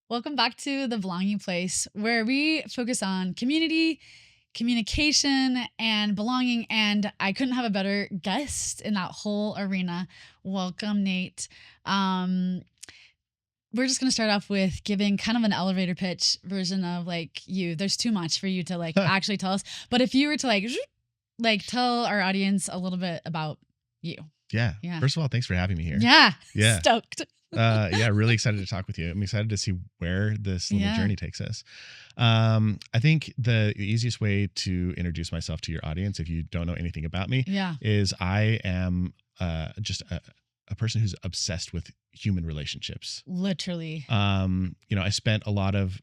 Welcome back to the Belonging Place, where we focus on community, communication, and belonging. And I couldn't have a better guest in that whole arena. Welcome, Nate. Um, we're just going to start off with giving kind of an elevator pitch version of like you. There's too much for you to like actually tell us. But if you were to like tell our audience a little bit about you. Yeah. Yeah. First of all, thanks for having me here. Yeah. Yeah. Stoked. Yeah, really excited to talk with you. I'm excited to see where this little journey takes us. I think the easiest way to introduce myself to your audience, if you don't know anything about me, is I am just a person who's obsessed with human relationships. Literally. I spent a lot of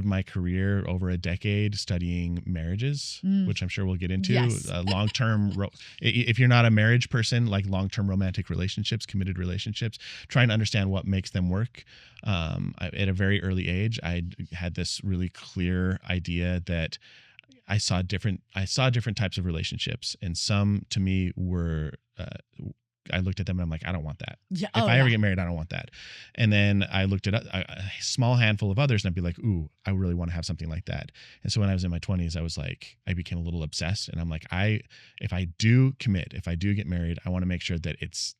my career, over a decade, studying marriages, which I'm sure we'll get into. Yes. Long-term, if you're not a marriage person, like long-term romantic relationships, committed relationships, trying to understand what makes them work. At a very early age, I had this really clear idea that I saw different types of relationships, and some to me were. I looked at them and I'm like, I don't want that. Yeah. If I ever get married, I don't want that. And then I looked at a small handful of others and I'd be like, ooh, I really want to have something like that. And so when I was in my 20s, I became a little obsessed, and I'm like, if I do commit, if I do get married, I want to make sure that it's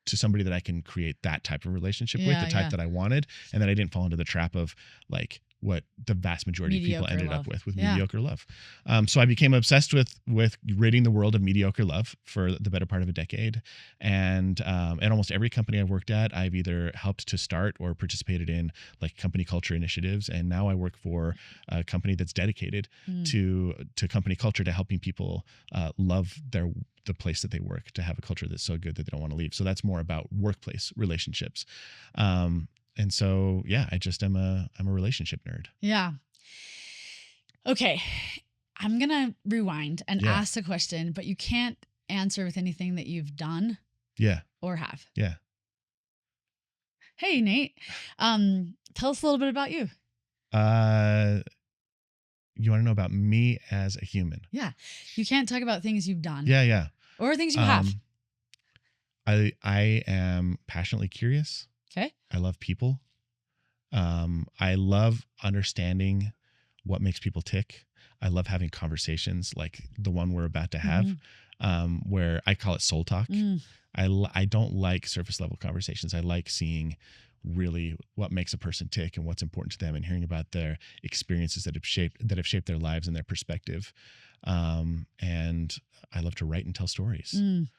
to somebody that I can create that type of relationship with, the type that I wanted, and that I didn't fall into the trap of like what the vast majority of people ended up with mediocre love. So I became obsessed with ridding the world of mediocre love for the better part of a decade. And at almost every company I've worked at, I've either helped to start or participated in like company culture initiatives. And now I work for a company that's dedicated to company culture, to helping people love the place that they work, to have a culture that's so good that they don't want to leave. So that's more about workplace relationships. And so, yeah, I'm a relationship nerd. Yeah. Okay. I'm going to rewind and ask the question, but you can't answer with anything that you've done. Yeah. Or have. Yeah. Hey, Nate. Tell us a little bit about you. You want to know about me as a human? Yeah. You can't talk about things you've done. Yeah, yeah. Or things you have. I am passionately curious. Okay. I love people. I love understanding what makes people tick. I love having conversations like the one we're about to have, where I call it soul talk. I don't like surface level conversations. I like seeing really what makes a person tick and what's important to them, and hearing about their experiences that have shaped their lives and their perspective. And I love to write and tell stories. Can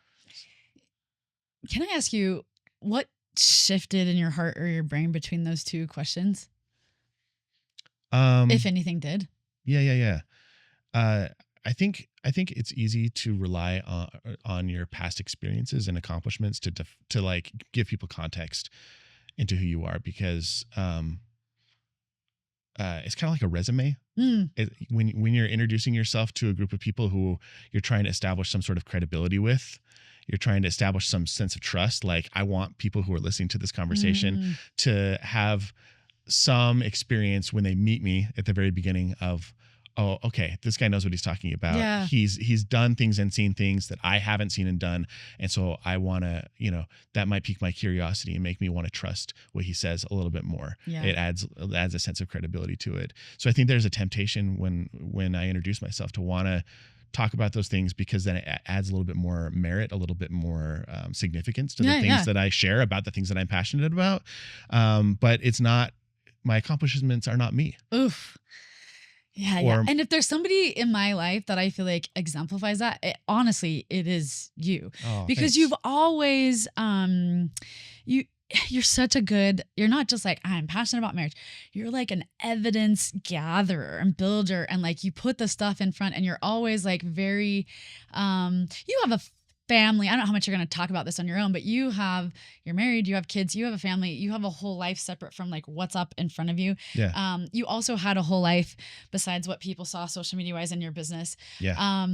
I ask you what shifted in your heart or your brain between those two questions? If anything did. Yeah. I think it's easy to rely on your past experiences and accomplishments to like give people context into who you are, because it's kind of like a resume. When you're introducing yourself to a group of people who you're trying to establish some sort of credibility with, you're trying to establish some sense of trust. Like, I want people who are listening to this conversation to have some experience when they meet me at the very beginning of, oh, okay, this guy knows what he's talking about. Yeah. He's done ththings and seen things that I haven't seen and done. And so I want to, that might pique my curiosity and make me want to trust what he says a little bit more. Yeah. It adds a sense of credibility to it. So I think there's a temptation when I introduce myself to want to talk about those things, because then it adds a little bit more merit, a little bit more significance to the things that I share about the things that I'm passionate about. But it's not, my accomplishments are not me. Oof. Yeah. And if there's somebody in my life that I feel like exemplifies that, honestly, it is you. Oh, because thanks. You've always, you're such a good, you're not just like, I'm passionate about marriage. You're like an evidence gatherer and builder. And like, you put the stuff in front, and you're always like very, you have a family. I don't know how much you're going to talk about this on your own, but you're married, you have kids, you have a family, you have a whole life separate from like what's up in front of you. Yeah. You also had a whole life besides what people saw social media wise in your business. Yeah.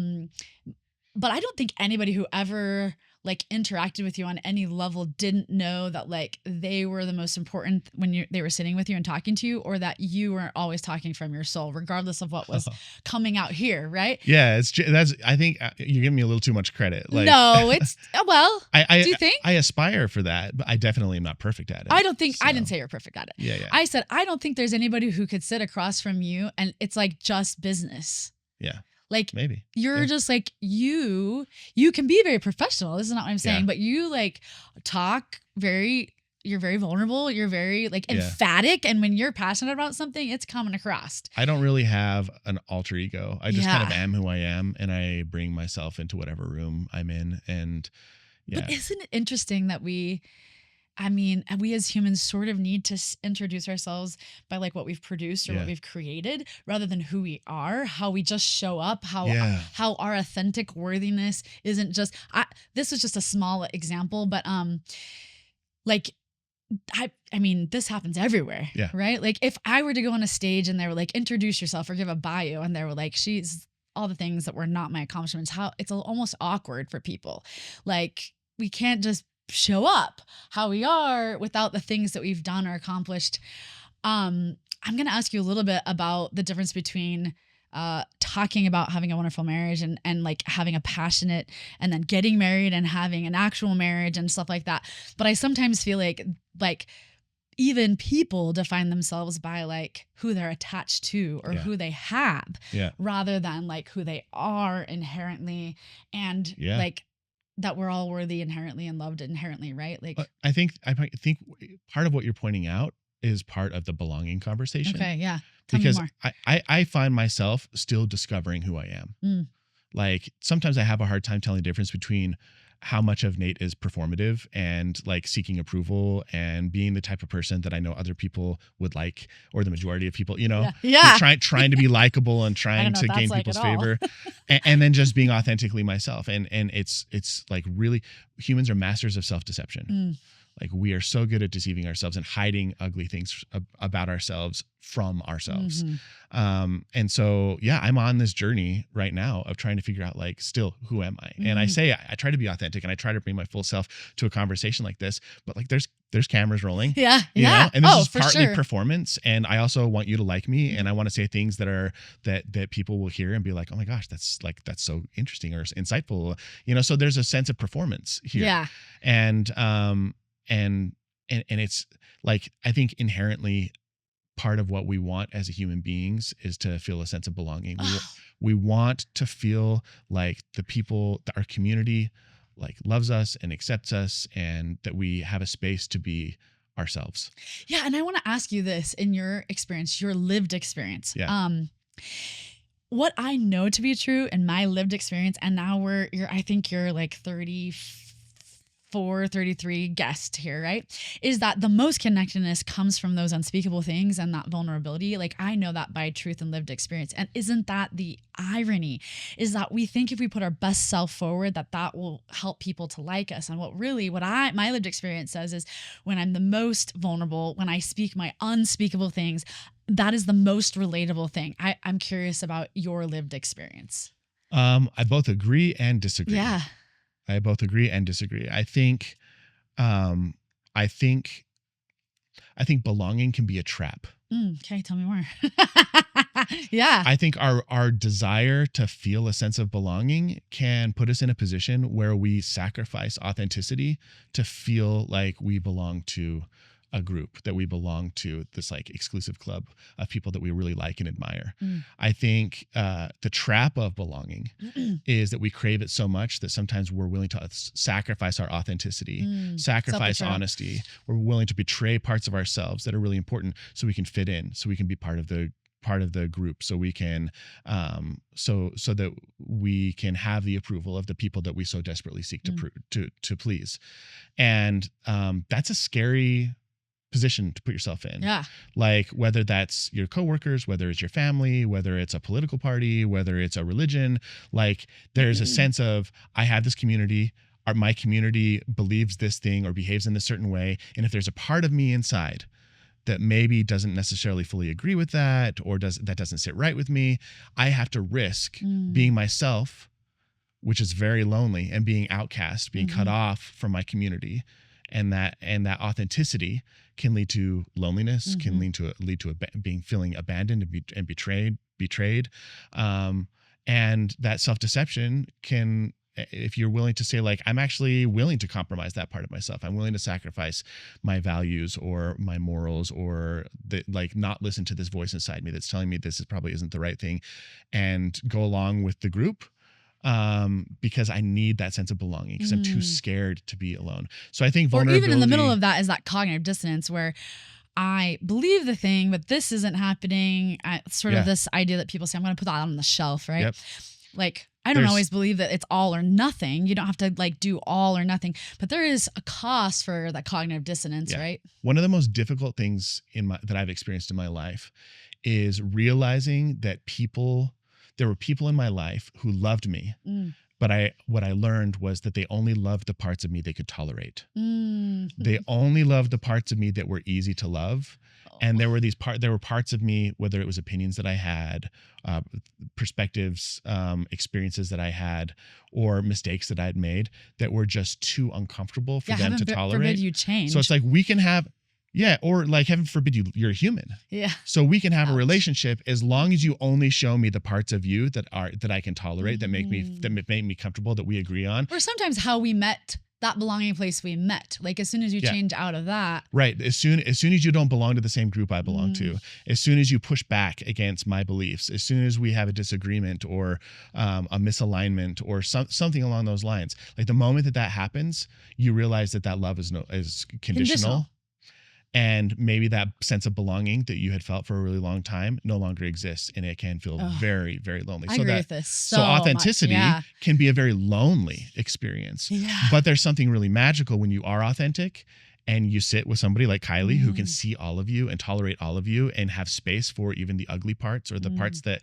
But I don't think anybody who ever like interacted with you on any level didn't know that like they were the most important when they were sitting with you and talking to you, or that you were always talking from your soul, regardless of what was coming out here, right? Yeah, that's. I think you're giving me a little too much credit. Like, no, it's well. I do you think? I aspire for that, but I definitely am not perfect at it. I don't think I didn't say you're perfect at it. Yeah. I said I don't think there's anybody who could sit across from you and it's like just business. Yeah. Like Maybe you're just like you can be very professional. This is not what I'm saying, but you like talk you're very vulnerable. You're very like emphatic. And when you're passionate about something, it's coming across. I don't really have an alter ego. I just kind of am who I am. And I bring myself into whatever room I'm in. And But isn't it interesting that we as humans sort of need to introduce ourselves by like what we've produced or what we've created rather than who we are, how we just show up, how our authentic worthiness isn't just, this was just a small example, but like, I mean, this happens everywhere, right? Like if I were to go on a stage and they were like, introduce yourself or give a bio and they were like, she's all the things that were not my accomplishments, how it's almost awkward for people. Like we can't just show up how we are without the things that we've done or accomplished. I'm going to ask you a little bit about the difference between talking about having a wonderful marriage and like having a passionate and then getting married and having an actual marriage and stuff like that. But I sometimes feel like even people define themselves by like who they're attached to or who they have rather than like who they are inherently and like that we're all worthy inherently and loved inherently, right? Like I think part of what you're pointing out is part of the belonging conversation. Okay, yeah. Tell because me more. I find myself still discovering who I am. Like sometimes I have a hard time telling the difference between how much of Nate is performative and like seeking approval and being the type of person that I know other people would like, or the majority of people, trying to be likable and trying to gain people's favor, and then just being authentically myself. And it's like really, humans are masters of self-deception. Like we are so good at deceiving ourselves and hiding ugly things about ourselves from ourselves. And so, I'm on this journey right now of trying to figure out like, still, who am I? And I say, I try to be authentic and I try to bring my full self to a conversation like this, but like there's cameras rolling. You know? And this is partly performance. And I also want you to like me. And I want to say things that people will hear and be like, oh my gosh, that's so interesting or insightful. So there's a sense of performance here. And it's like, I think inherently part of what we want as a human beings is to feel a sense of belonging. We want to feel like the people, our community, like loves us and accepts us, and that we have a space to be ourselves. Yeah. And I want to ask you this in your experience, your lived experience. What I know to be true in my lived experience, and now I think you're like 34, 33 guest here, right? Is that the most connectedness comes from those unspeakable things and that vulnerability. Like I know that by truth and lived experience. And isn't that the irony, is that we think if we put our best self forward, that will help people to like us. And what my lived experience says is when I'm the most vulnerable, when I speak my unspeakable things, that is the most relatable thing. I'm curious about your lived experience. I both agree and disagree. Yeah. I both agree and disagree. I think belonging can be a trap. Okay, tell me more. Yeah. I think our desire to feel a sense of belonging can put us in a position where we sacrifice authenticity to feel like we belong to a group, that we belong to this like exclusive club of people that we really like and admire. I think the trap of belonging is that we crave it so much that sometimes we're willing to sacrifice our authenticity, sacrifice honesty. We're willing to betray parts of ourselves that are really important so we can fit in, so we can be part of the group, so we can so that we can have the approval of the people that we so desperately seek to please. And that's a scary position to put yourself in. Yeah. Like whether that's your coworkers, whether it's your family, whether it's a political party, whether it's a religion, like there's a sense of, I have this community, my community believes this thing or behaves in a certain way. And if there's a part of me inside that maybe doesn't necessarily fully agree with that, or that doesn't sit right with me, I have to risk being myself which is very lonely, and being outcast, being cut off from my community, and that authenticity can lead to loneliness, can lead to feeling abandoned and betrayed, and that self-deception can, if you're willing to say like, I'm actually willing to compromise that part of myself, I'm willing to sacrifice my values or my morals, or like not listen to this voice inside me that's telling me this probably isn't the right thing, and go along with the group, because I need that sense of belonging, because I'm too scared to be alone. So I think vulnerability, or even in the middle of that, is that cognitive dissonance where I believe the thing, but this isn't happening. Sort of this idea that people say, I'm going to put that on the shelf, right? Yep. Like, I don't always believe that it's all or nothing. You don't have to like do all or nothing, but there is a cost for that cognitive dissonance, right? One of the most difficult things that I've experienced in my life is realizing that there were people in my life who loved me, but what I learned was that they only loved the parts of me they could tolerate. They only loved the parts of me that were easy to love. And there were parts of me, whether it was opinions that I had, perspectives, experiences that I had, or mistakes that I had made, that were just too uncomfortable for them to tolerate. Forbid you change. So it's like, we can have, or like, heaven forbid you're a human. Yeah. So we can have a relationship as long as you only show me the parts of you that I can tolerate, that make me comfortable, that we agree on. Or sometimes how we met, that belonging place we met. Like, as soon as you change out of that. Right. As soon as you don't belong to the same group I belong to, as soon as you push back against my beliefs, as soon as we have a disagreement or a misalignment or something along those lines, like the moment that happens, you realize that love is conditional. And maybe that sense of belonging that you had felt for a really long time no longer exists, and it can feel very, very lonely. I agree with this so authenticity much, can be a very lonely experience. Yeah. But there's something really magical when you are authentic and you sit with somebody like Kylee who can see all of you and tolerate all of you and have space for even the ugly parts or the parts that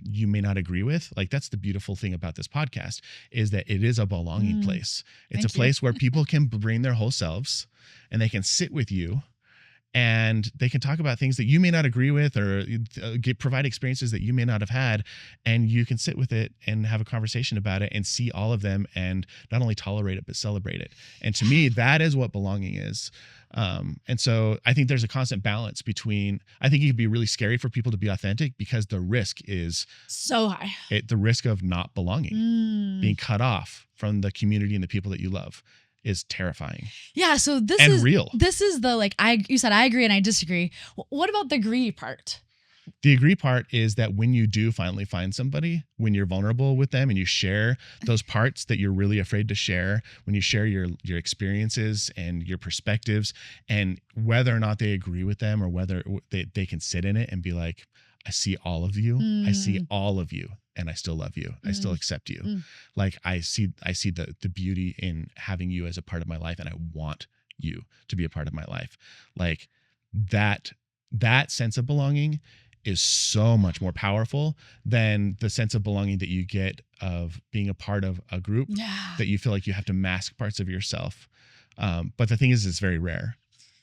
you may not agree with. Like, that's the beautiful thing about this podcast, is that it is a belonging place. It's a place where people can bring their whole selves and they can sit with you. And they can talk about things that you may not agree with, or provide experiences that you may not have had. And you can sit with it and have a conversation about it and see all of them and not only tolerate it, but celebrate it. And to me, that is what belonging is. And so I think there's a constant balance between, I think it can be really scary for people to be authentic because the risk is so high. The risk of not belonging, being cut off from the community and the people that you love, is terrifying. Yeah. So this is real. This is the, like, you said, I agree and I disagree. What about the agree part? The agree part is that when you do finally find somebody, when you're vulnerable with them and you share those parts that you're really afraid to share, when you share your experiences and your perspectives, and whether or not they agree with them or whether they can sit in it and be like, I see all of you. I see all of you. And I still love you. I still accept you. Like, I see the beauty in having you as a part of my life, and I want you to be a part of my life. Like, that sense of belonging is so much more powerful than the sense of belonging that you get of being a part of a group that you feel like you have to mask parts of yourself. But the thing is, it's very rare.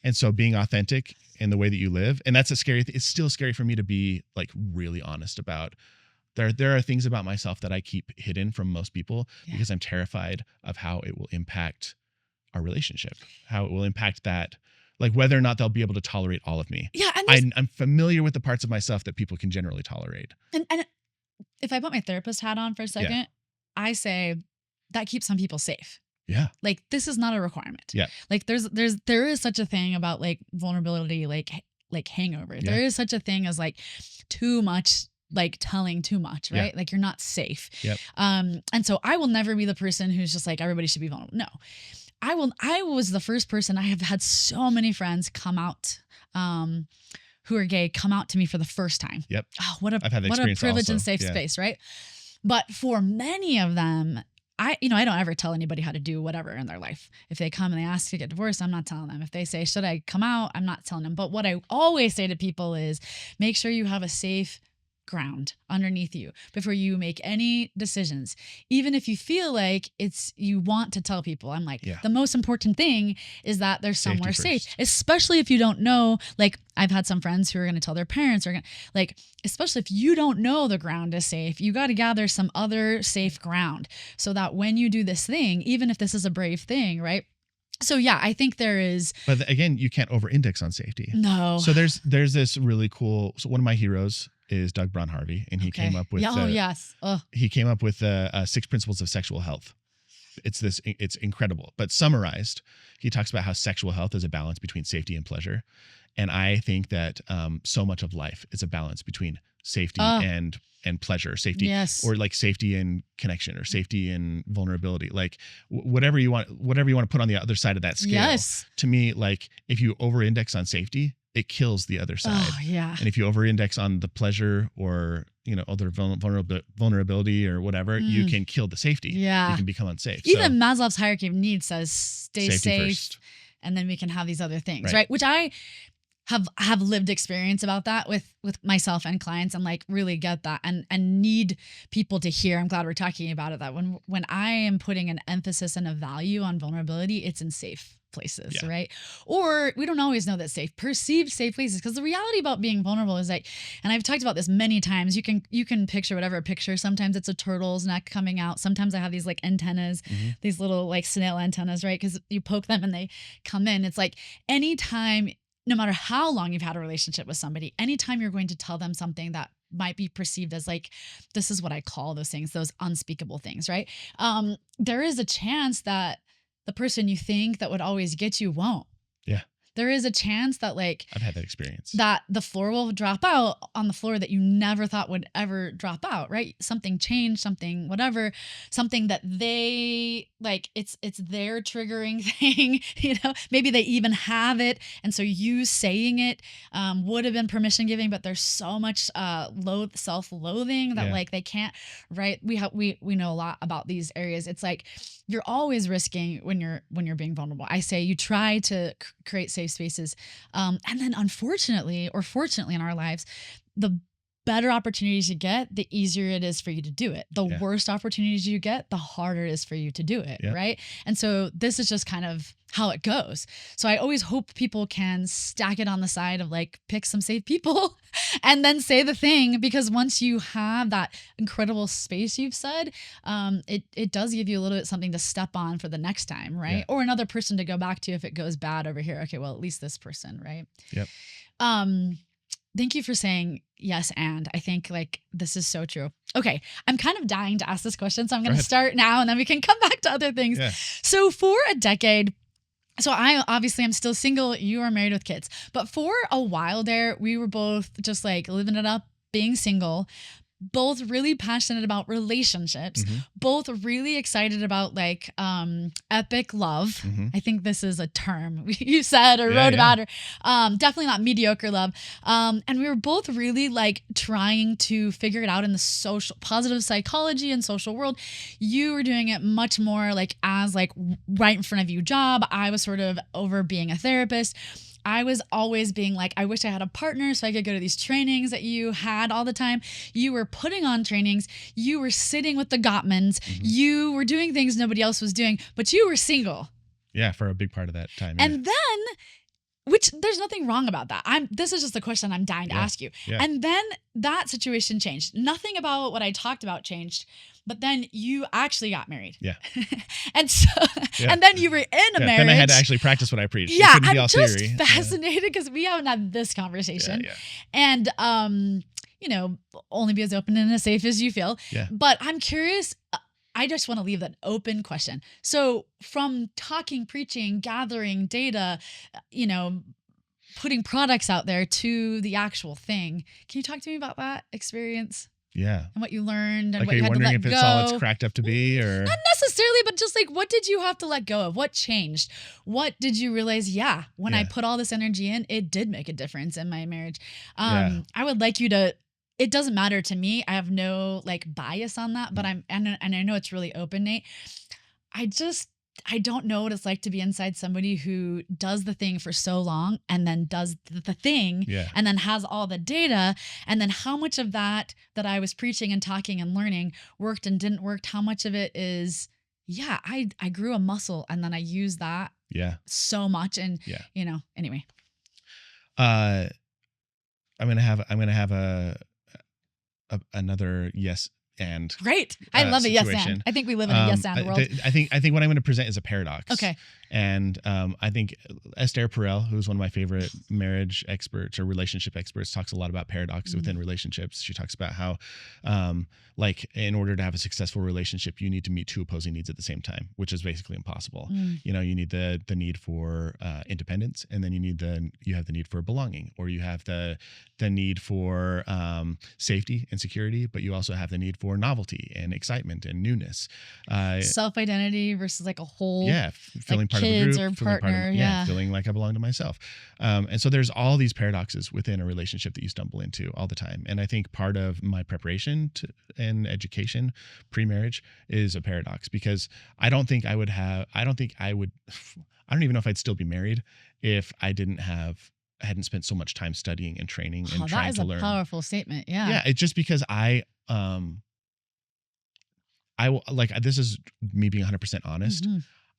And so being authentic in the way that you live, and that's a scary it's still scary for me to be like really honest about. There are things about myself that I keep hidden from most people because I'm terrified of how it will impact our relationship, how it will impact that, like whether or not they'll be able to tolerate all of me. Yeah. And I'm familiar with the parts of myself that people can generally tolerate. And if I put my therapist hat on for a second, I say that keeps some people safe. Yeah. Like, this is not a requirement. Yeah. Like, there is such a thing about like vulnerability, like hangover. Yeah. There is such a thing as like too much, like telling too much, right? Yeah. Like, you're not safe. Yep. And so I will never be the person who's just like, everybody should be vulnerable. No, I was the first person. I have had so many friends come out, who are gay, come out to me for the first time. Yep. Oh, what a privilege also. and safe space, right? But for many of them, I don't ever tell anybody how to do whatever in their life. If they come and they ask to get divorced, I'm not telling them. If they say, should I come out? I'm not telling them. But what I always say to people is, make sure you have a safe ground underneath you before you make any decisions. Even if you feel like you want to tell people, I'm like, Yeah. the most important thing is that they're Safety somewhere safe, first. especially if you don't know. Like, I've had some friends who are going to tell their parents, or like, especially if you don't know the ground is safe, you got to gather some other safe ground so that when you do this thing, even if this is a brave thing, right? So yeah, I think there is. But again, you can't over-index on safety. No. So there's this really cool. So one of my heroes is Doug Braun Harvey, and he came up with. Yes. He came up with 6 principles of sexual health. It's incredible. But summarized, he talks about how sexual health is a balance between safety and pleasure, and I think that so much of life is a balance between safety and pleasure, safety, yes, or like safety and connection, or safety and vulnerability, like whatever you want to put on the other side of that scale. Yes. To me, like if you over-index on safety, it kills the other side. Oh, yeah. And if you over-index on the pleasure or other vulnerability or whatever, you can kill the safety. Yeah, you can become unsafe. Even Maslow's hierarchy of needs says stay Safety safe first. and then we can have these other things, right? Which I have lived experience about that with myself and clients, and like really get that and need people to hear. I'm glad we're talking about it, that when I am putting an emphasis and a value on vulnerability, it's in safe places, right? Or we don't always know that perceived safe places, because the reality about being vulnerable is like, and I've talked about this many times, you can picture whatever picture. Sometimes it's a turtle's neck coming out. Sometimes I have these like antennas, these little like snail antennas, right? Because you poke them and they come in. It's like anytime, no matter how long you've had a relationship with somebody, anytime you're going to tell them something that might be perceived as like, this is what I call those things, those unspeakable things, right? There is a chance that the person you think that would always get you won't. Yeah. There is a chance that like, I've had that experience, that the floor will drop out on the floor that you never thought would ever drop out, right? Something changed, something, whatever, something that they like, it's their triggering thing, maybe they even have it. And so you saying it would have been permission giving, but there's so much self-loathing that like they can't, right? We know a lot about these areas. It's like, you're always risking when you're being vulnerable. I say you try to create safe spaces. And then unfortunately or fortunately in our lives, the better opportunities you get, the easier it is for you to do it. The worst opportunities you get, the harder it is for you to do it, right? And so this is just kind of how it goes. So I always hope people can stack it on the side of like, pick some safe people and then say the thing, because once you have that incredible space you've said, it does give you a little bit something to step on for the next time, right? Yeah. Or another person to go back to if it goes bad over here. Okay, well, at least this person, right? Yep. Thank you for saying yes. And I think like this is so true. Okay. I'm kind of dying to ask this question. So I'm going to start now and then we can come back to other things. Yeah. So for a decade, so I'm still single. You are married with kids, but for a while there, we were both just like living it up, being single, both really passionate about relationships, both really excited about like epic love. I think this is a term you said or wrote about, or definitely not mediocre love. And we were both really like trying to figure it out in the social positive psychology and social world. You were doing it much more like as like right in front of you job. I was sort of over being a therapist. I was always being like, I wish I had a partner so I could go to these trainings that you had all the time. You were putting on trainings. You were sitting with the Gottmans. You were doing things nobody else was doing, but you were single. Yeah, for a big part of that time. And then, which there's nothing wrong about that. This is just the question I'm dying to ask you. Yeah. And then that situation changed. Nothing about what I talked about changed. But then you actually got married. Yeah. And so, and then you were in a marriage. Then I had to actually practice what I preached. Yeah, I'm just theory. fascinated because we haven't had this conversation. And, only be as open and as safe as you feel. Yeah. But I'm curious. I just want to leave that open question. So from talking, preaching, gathering data, putting products out there to the actual thing. Can you talk to me about that experience? Yeah. And what you learned and like, what you had to let go. Are you wondering if it's all it's cracked up to be, or? Not necessarily, but just like, what did you have to let go of? What changed? What did you realize? When I put all this energy in, it did make a difference in my marriage. I would like you to, it doesn't matter to me. I have no like bias on that, but and I know it's really open, Nate. I just I don't know what it's like to be inside somebody who does the thing for so long and then does the thing Yeah. and then has all the data, and then how much of that I was preaching and talking and learning worked and didn't work. How much of it is, yeah, I grew a muscle and then I use that Yeah. so much. And, Yeah. Anyway. I'm going to have another yes and Great. I love it. Yes, situation. and I think we live in a yes and world. I think what I'm going to present is a paradox. Okay. And I think Esther Perel, who's one of my favorite marriage experts or relationship experts, talks a lot about paradox within relationships. She talks about how, like, in order to have a successful relationship, you need to meet two opposing needs at the same time, which is basically impossible. You know, you need the need for independence, and then you have the need for belonging, or you have the need for safety and security, but you also have the need for novelty and excitement and newness. Self-identity versus like a whole, feeling like part kids of a group, or feeling partner, feeling like I belong to myself. And so there's all these paradoxes within a relationship that you stumble into all the time. And I think part of my preparation and education pre-marriage is a paradox, because I don't even know if I'd still be married if I hadn't spent so much time studying and training and trying to learn. That is a powerful statement. Yeah. Yeah. It's just because this is me being 100% honest.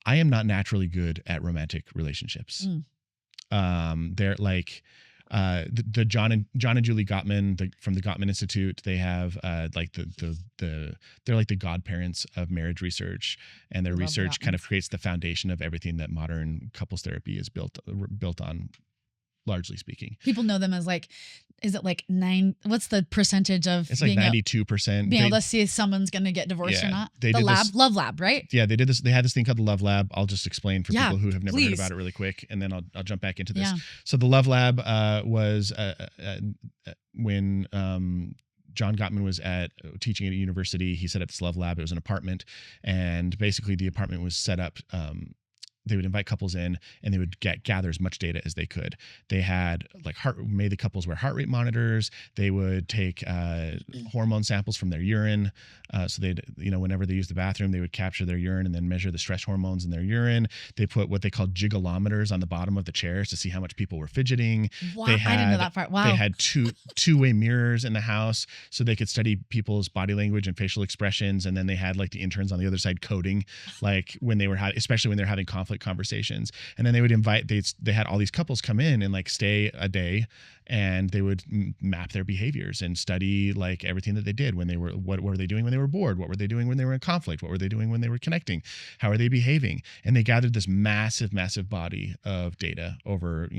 I am not naturally good at romantic relationships. They're like the John and Julie Gottman from the Gottman Institute. They have like they're like the godparents of marriage research, and their research kind of creates the foundation of everything that modern couples therapy is built on. Largely speaking, people know them as like, is it like 9? What's the percentage of? It's like 92%. Being able to see if someone's going to get divorced or not. Love Lab, right? Yeah, they did this. They had this thing called the Love Lab. I'll just explain for people who have never heard about it really quick, and then I'll jump back into this. Yeah. So the Love Lab was when John Gottman was teaching at a university. He set up this Love Lab. It was an apartment, and basically the apartment was set up. They would invite couples in, and they would gather as much data as they could. They had like made the couples wear heart rate monitors. They would take hormone samples from their urine. So they'd, whenever they used the bathroom, they would capture their urine and then measure the stress hormones in their urine. They put what they called gigalometers on the bottom of the chairs to see how much people were fidgeting. Wow, I didn't know that part. Wow. They had two-way mirrors in the house so they could study people's body language and facial expressions. And then they had like the interns on the other side coding, like when they were especially when they're having conflict conversations. And then they would they had all these couples come in and like stay a day, and they would map their behaviors and study like everything that they did when they were, what were they doing when they were bored? What were they doing when they were in conflict? What were they doing when they were connecting? How are they behaving? And they gathered this massive body of data over,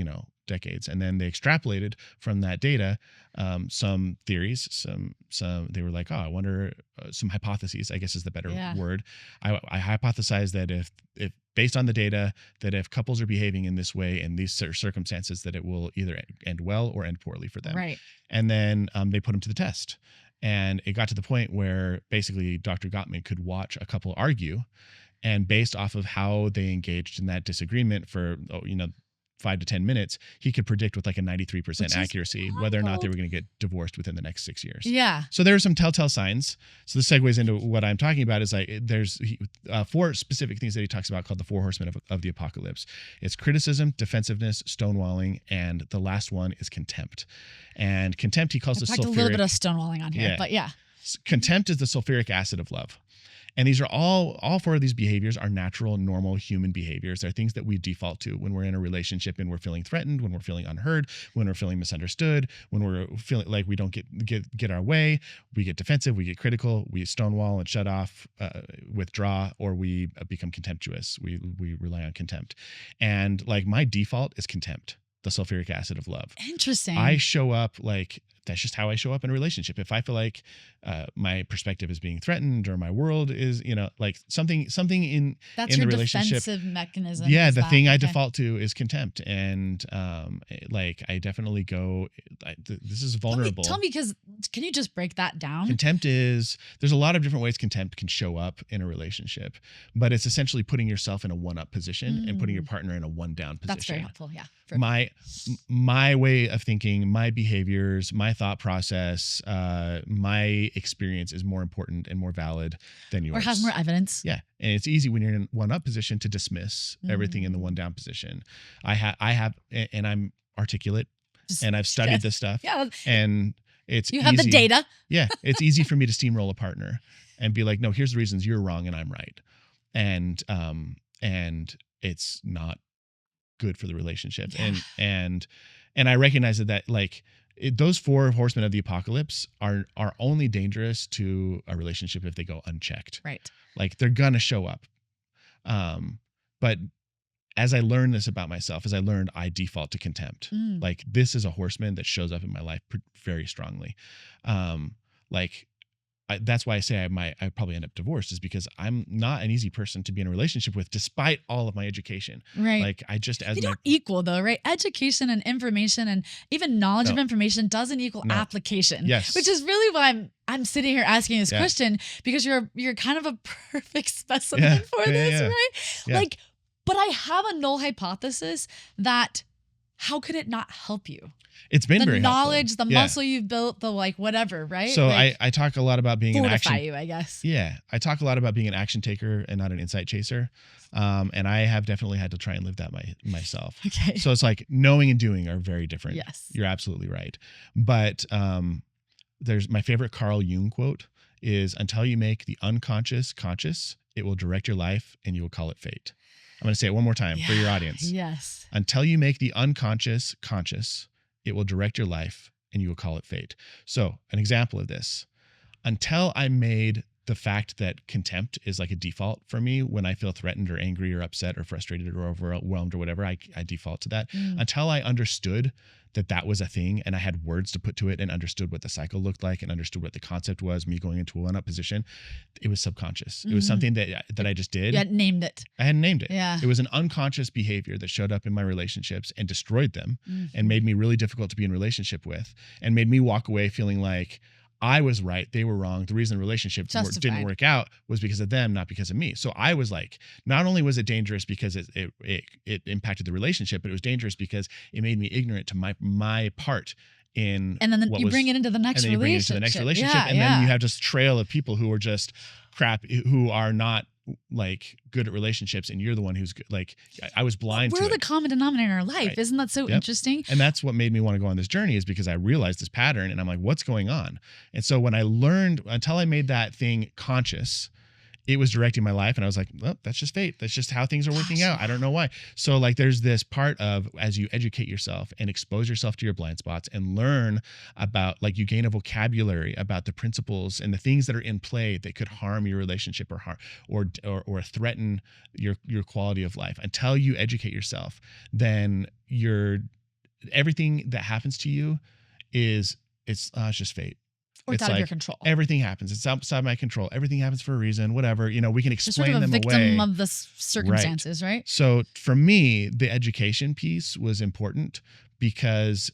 decades. And then they extrapolated from that data some theories, some they were like, I wonder, some hypotheses, I guess is the better word. I hypothesize that if based on the data, that if couples are behaving in this way in these circumstances, that it will either end well or end poorly for them. Right. And then they put them to the test. And it got to the point where basically Dr. Gottman could watch a couple argue, and based off of how they engaged in that disagreement for 5 to 10 minutes, he could predict with like a 93% accuracy whether or not they were going to get divorced within the next 6 years. Yeah. So there are some telltale signs. So this segues into what I'm talking about. Is like there's 4 specific things that he talks about called the 4 horsemen of the apocalypse. It's criticism, defensiveness, stonewalling, and the last one is contempt. And contempt he calls the sulfuric. A little bit of stonewalling on here, but yeah. Contempt is the sulfuric acid of love. And these are all 4 of these behaviors are natural, normal human behaviors. They're things that we default to when we're in a relationship and we're feeling threatened, when we're feeling unheard, when we're feeling misunderstood, when we're feeling like we don't get our way. We get defensive, we get critical, we stonewall and shut off, withdraw, or we become contemptuous. We rely on contempt. And like my default is contempt, the sulfuric acid of love. Interesting. I show up like, that's just how I show up in a relationship. If I feel like my perspective is being threatened, or my world is, like something in the relationship. Defensive mechanism. Yeah, the thing I default to is contempt, and like I definitely go. This is vulnerable. Tell me, because can you just break that down? Contempt is, there's a lot of different ways contempt can show up in a relationship, but it's essentially putting yourself in a one-up position and putting your partner in a one-down position. That's very helpful. Yeah. My way of thinking, my behaviors, my thought process, my experience is more important and more valid than yours. Or has more evidence. Yeah. And it's easy when you're in a one up position to dismiss everything in the one down position. I have, and I'm articulate and I've studied this stuff. Yeah. And it's You have the data. Yeah. It's easy for me to steamroll a partner and be like, no, here's the reasons you're wrong and I'm right. And it's not good for the relationship. Yeah. And I recognize that like those 4 horsemen of the apocalypse are only dangerous to a relationship if they go unchecked. Right. Like they're gonna show up. But as I learned this about myself, I default to contempt. Like this is a horseman that shows up in my life very strongly. That's why I say I probably end up divorced, is because I'm not an easy person to be in a relationship with, despite all of my education. Right. Like I just they don't equal though, right? Education and information and even knowledge of information doesn't equal application. Yes. Which is really why I'm sitting here asking this question, because you're kind of a perfect specimen for this, right? Yeah. Like, but I have a null hypothesis that how could it not help you? It's been very knowledge, helpful. The muscle you've built, the like whatever, right? So like, I talk a lot about being an action. You, I guess. Yeah, I talk a lot about being an action taker and not an insight chaser, and I have definitely had to try and live that myself. Okay. So it's like knowing and doing are very different. Yes, you're absolutely right. But there's my favorite Carl Jung quote is, "Until you make the unconscious conscious, it will direct your life, and you will call it fate." I'm going to say it one more time for your audience. Yes. Until you make the unconscious conscious, it will direct your life and you will call it fate. So an example of this, until I made the fact that contempt is like a default for me when I feel threatened or angry or upset or frustrated or overwhelmed or whatever, I default to that. Until I understood that was a thing and I had words to put to it and understood what the cycle looked like and understood what the concept was, me going into a one-up position, it was subconscious. It was something that I just did. You hadn't named it. I hadn't named it. Yeah. It was an unconscious behavior that showed up in my relationships and destroyed them and made me really difficult to be in relationship with and made me walk away feeling like I was right, they were wrong. The reason the relationship didn't work out was because of them, not because of me. So I was like, not only was it dangerous because it impacted the relationship, but it was dangerous because it made me ignorant to my part in. And then you bring it into the next relationship. And then you bring it into the next relationship, and then you have this trail of people who are just crap, who are not like good at relationships, and you're the one who's good. Like I was blind to it. We're the common denominator in our life. Right. Isn't that so interesting? And that's what made me want to go on this journey, is because I realized this pattern and I'm like, what's going on? And so when I learned, until I made that thing conscious, it was directing my life, and I was like, well, that's just fate. That's just how things are working out. I don't know why. So like there's this part of, as you educate yourself and expose yourself to your blind spots and learn about, like, you gain a vocabulary about the principles and the things that are in play that could harm your relationship or threaten your quality of life. Until you educate yourself, then everything that happens to you it's just fate. Or it's out of your control. Everything happens. It's outside my control. Everything happens for a reason, whatever. We can explain them away. You're sort of a victim of the circumstances, right? So for me, the education piece was important because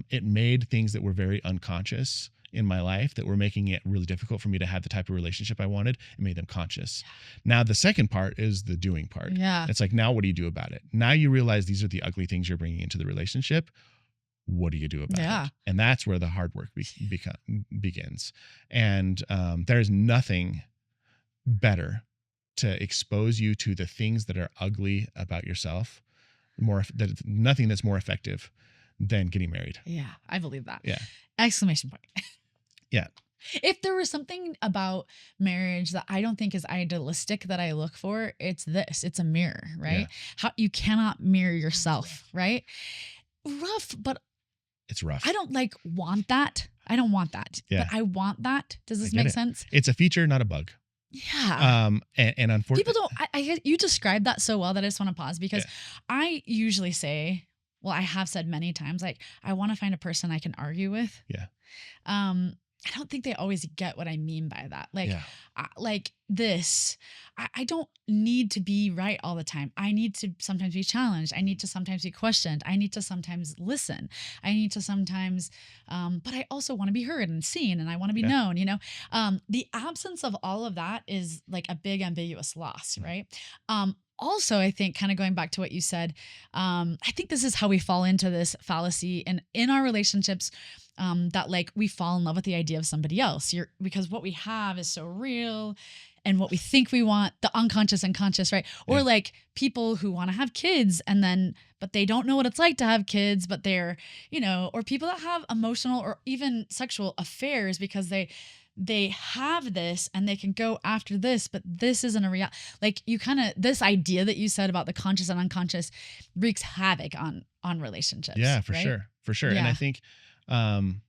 it made things that were very unconscious in my life, that were making it really difficult for me to have the type of relationship I wanted, and made them conscious. Now, the second part is the doing part. Yeah. It's like, now what do you do about it? Now you realize these are the ugly things you're bringing into the relationship. What do you do about it? And that's where the hard work begins. And there's nothing better to expose you to the things that are ugly about yourself. Nothing that's more effective than getting married. Yeah, I believe that. Yeah. Exclamation point. Yeah. If there was something about marriage that I don't think is idealistic that I look for, it's this. It's a mirror, right? Yeah. How you cannot mirror yourself, right? Rough, but it's rough. I don't want that. I don't want that. Yeah. But I want that. Does this make sense? It's a feature, not a bug. Yeah. And unfortunately, people don't. You described that so well that I just want to pause, because I usually say, well, I have said many times, like, I want to find a person I can argue with. Yeah. I don't think they always get what I mean by that. Like, I don't need to be right all the time. I need to sometimes be challenged. I need to sometimes be questioned. I need to sometimes listen. I need to sometimes, but I also want to be heard and seen, and I want to be known, The absence of all of that is like a big ambiguous loss, right? also, I think, kind of going back to what you said, I think this is how we fall into this fallacy and in our relationships, that like we fall in love with the idea of somebody else. Because what we have is so real, and what we think we want, the unconscious and conscious, right? Or Yeah. like people who want to have kids and then, but they don't know what it's like to have kids, but they're, or people that have emotional or even sexual affairs because they have this and they can go after this, but this isn't a real, like you kind of, this idea that you said about the conscious and unconscious wreaks havoc on relationships, Yeah, for right? sure. For sure. And Yeah. um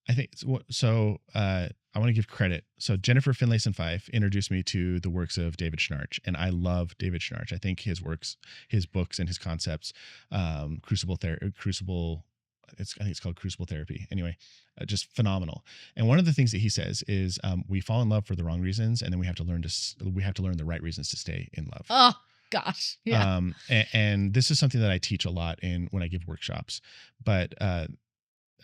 I want to give credit. So Jennifer Finlayson Fife introduced me to the works of David Schnarch, and I love David Schnarch. I think his works, his books, and his concepts, Crucible. I think it's called Crucible Therapy. Anyway, just phenomenal. And one of the things that he says is we fall in love for the wrong reasons, and then we have to learn the right reasons to stay in love. Oh gosh. Yeah. And this is something that I teach a lot when I give workshops, but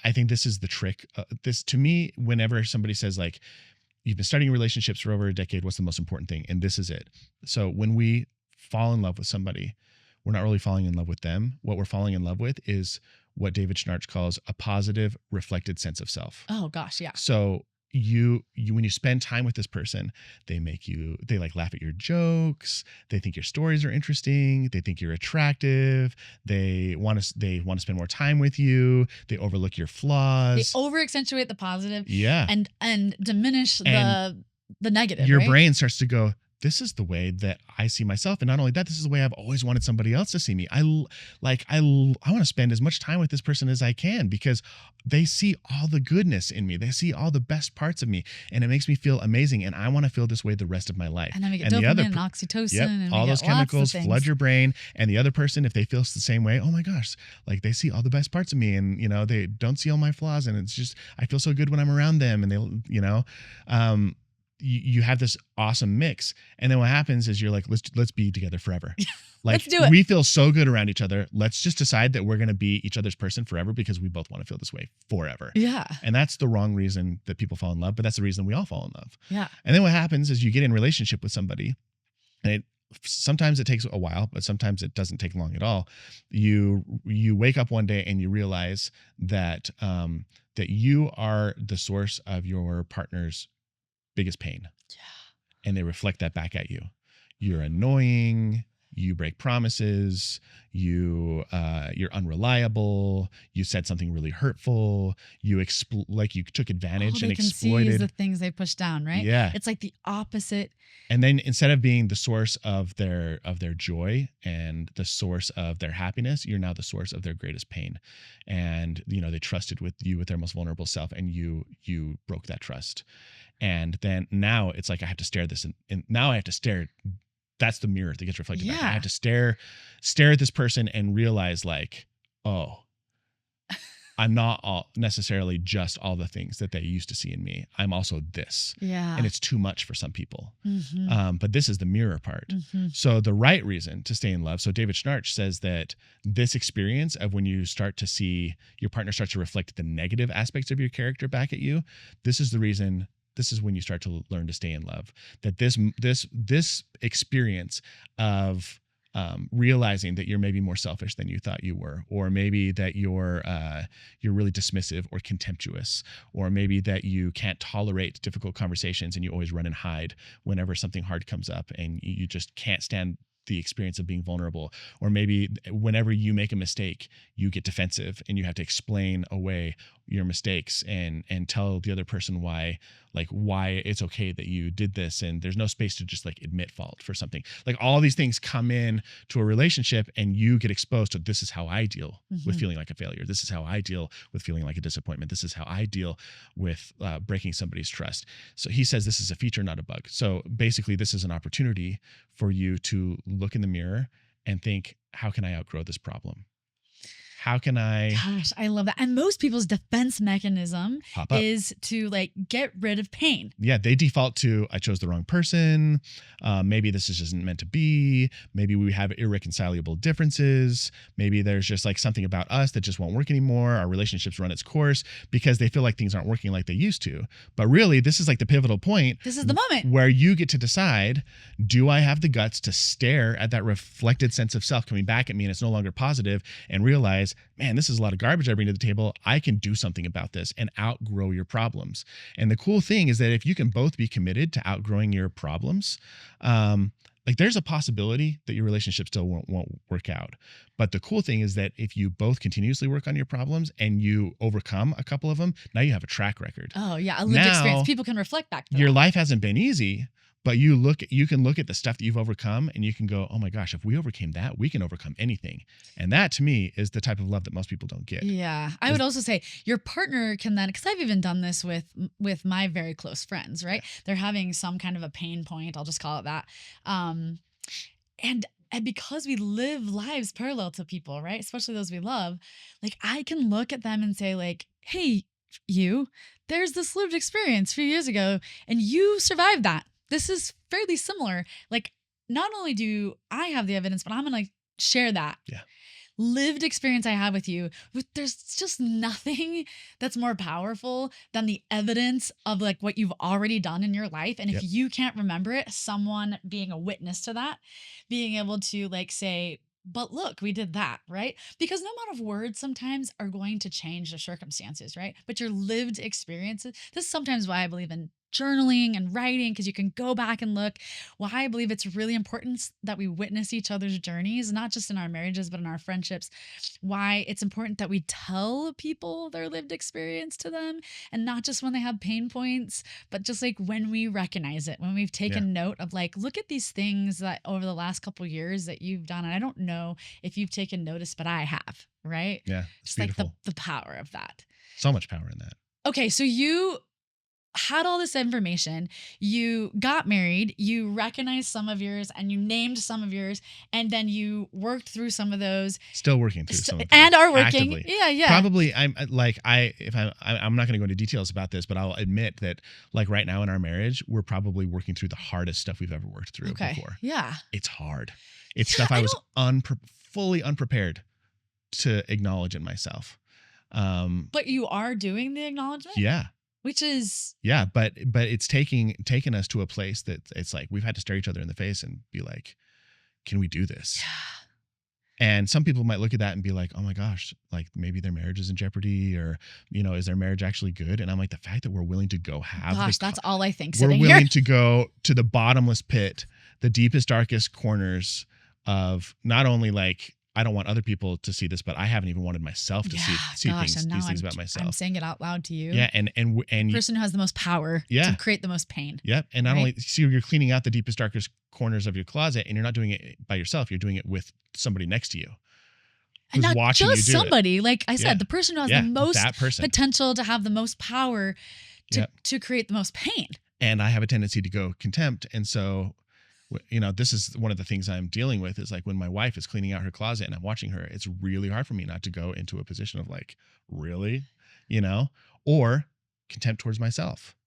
I think this is the trick. This to me, whenever somebody says like, you've been studying relationships for over a decade, what's the most important thing? And this is it. So when we fall in love with somebody, we're not really falling in love with them. What we're falling in love with is what David Schnarch calls a positive, reflected sense of self. Oh gosh. Yeah. So you when you spend time with this person, they like laugh at your jokes, they think your stories are interesting, they think you're attractive, they want to spend more time with you, they overlook your They flaws. over accentuate the positive Yeah. and diminish And the negative. your right? brain starts to go, this is the way that I see myself. And not only that, this is the way I've always wanted somebody else to see me. I want to spend as much time with this person as I can because they see all the goodness in me. They see all the best parts of me, and it makes me feel amazing. And I want to feel this way the rest of my life. And then we get and dopamine and oxytocin. Yep, and all we those get lots of chemicals things. flood your brain. And the other person, if they feel the same way, oh my gosh, like they see all the best parts of me, and they don't see all my flaws, and it's just I feel so good when I'm around them, and they. You have this awesome mix, and then what happens is you're like, let's be together forever. Like, Let's do it. We feel so good around each other. Let's just decide that we're going to be each other's person forever because we both want to feel this way forever. Yeah. And that's the wrong reason that people fall in love, but that's the reason we all fall in love. Yeah. And then what happens is you get in relationship with somebody, and sometimes it takes a while, but sometimes it doesn't take long at all. You wake up one day and you realize that that you are the source of your partner's biggest pain. Yeah. And they reflect that back at you. You're annoying, you break promises, you're unreliable, you said something really hurtful, you took advantage All and they can see exploited is the things they push down, right? Yeah. It's like the opposite. And then instead of being the source of their joy and the source of their happiness, you're now the source of their greatest pain. And they trusted with you with their most vulnerable self, and you broke that trust. And then now it's like I have to stare this, and now I have to stare. That's the mirror that gets reflected back. I have to stare at this person and realize like, oh, I'm not necessarily just all the things that they used to see in me. I'm also this. Yeah. And it's too much for some people. Mm-hmm. But this is the mirror part. Mm-hmm. So the right reason to stay in love. So David Schnarch says that this experience of when you start to see your partner starts to reflect the negative aspects of your character back at you, this is the reason. This is when you start to learn to stay in love. That this experience of realizing that you're maybe more selfish than you thought you were, or maybe that you're really dismissive or contemptuous, or maybe that you can't tolerate difficult conversations and you always run and hide whenever something hard comes up, and you just can't stand the experience of being vulnerable. Or maybe whenever you make a mistake, you get defensive and you have to explain away your mistakes and tell the other person why it's okay that you did this, and there's no space to just like admit fault for something. Like all these things come in to a relationship, and you get exposed to, this is how I deal with feeling like a failure. This is how I deal with feeling like a disappointment. This is how I deal with breaking somebody's trust. So he says this is a feature, not a bug. So basically this is an opportunity for you to look in the mirror and think, how can I outgrow this problem? How can I Gosh, I love that. And most people's defense mechanism pop up? is to like get rid of pain. Yeah, they default to I chose the wrong person. Maybe this is just meant to be. Maybe we have irreconcilable differences. Maybe there's just like something about us that just won't work anymore. Our relationships run its course because they feel like things aren't working like they used to. But really, this is like the pivotal point. This is the moment where you get to decide, do I have the guts to stare at that reflected sense of self coming back at me and it's no longer positive, and realize, man, this is a lot of garbage I bring to the table. I can do something about this and outgrow your problems. And the cool thing is that if you can both be committed to outgrowing your problems, like there's a possibility that your relationship still won't work out. But the cool thing is that if you both continuously work on your problems and you overcome a couple of them, now you have a track record. Oh yeah, a lived experience. People can reflect back to your that. life hasn't been easy, but you can look at the stuff that you've overcome and you can go, oh my gosh, if we overcame that, we can overcome anything. And that to me is the type of love that most people don't get. Yeah. I would also say your partner can then, because I've even done this with my very close friends, right? They're having some kind of a pain point. I'll just call it that. And because we live lives parallel to people, right? Especially those we love, like I can look at them and say like, hey, there's this lived experience a few years ago and you survived that. This is fairly similar. Like, not only do I have the evidence, but I'm going to share that lived experience I have with you. There's just nothing that's more powerful than the evidence of like what you've already done in your life. And if you can't remember it, someone being a witness to that, being able to like say, but look, we did that, right? Because no amount of words sometimes are going to change the circumstances, right? But your lived experiences, this is sometimes why I believe in journaling and writing, because you can go back and look. Why I believe it's really important that we witness each other's journeys, not just in our marriages, but in our friendships. Why it's important that we tell people their lived experience to them, and not just when they have pain points, but just like when we recognize it, when we've taken note of like, look at these things that over the last couple of years that you've done. And I don't know if you've taken notice, but I have, right? Yeah. Just beautiful. Like the power of that. So much power in that. Okay. So you had all this information, you got married, you recognized some of yours and you named some of yours, and then you worked through some of those. Still working through some of them. And are working. Actively. Yeah. Probably I'm not going to go into details about this, but I'll admit that like right now in our marriage, we're probably working through the hardest stuff we've ever worked through before. Yeah. It's hard. It's stuff I was fully unprepared to acknowledge in myself. But you are doing the acknowledgement? Yeah. Which is but it's taken us to a place that it's like we've had to stare each other in the face and be like, can we do this? Yeah. And some people might look at that and be like, oh my gosh, like maybe their marriage is in jeopardy, or is their marriage actually good? And I'm like, the fact that we're willing to go that's all I think. We're willing to go to the bottomless pit, the deepest, darkest corners of not only like, I don't want other people to see this, but I haven't even wanted myself to see these things about myself. I'm saying it out loud to you. Yeah, and the person who has the most power to create the most pain. Yep, and not only you're cleaning out the deepest, darkest corners of your closet, and you're not doing it by yourself. You're doing it with somebody next to you, who's and not watching just you do somebody. It. Like I said, the person who has the most potential to have the most power to create the most pain. And I have a tendency to go contempt, and so. This is one of the things I'm dealing with is like when my wife is cleaning out her closet and I'm watching her, it's really hard for me not to go into a position of like, really, or contempt towards myself.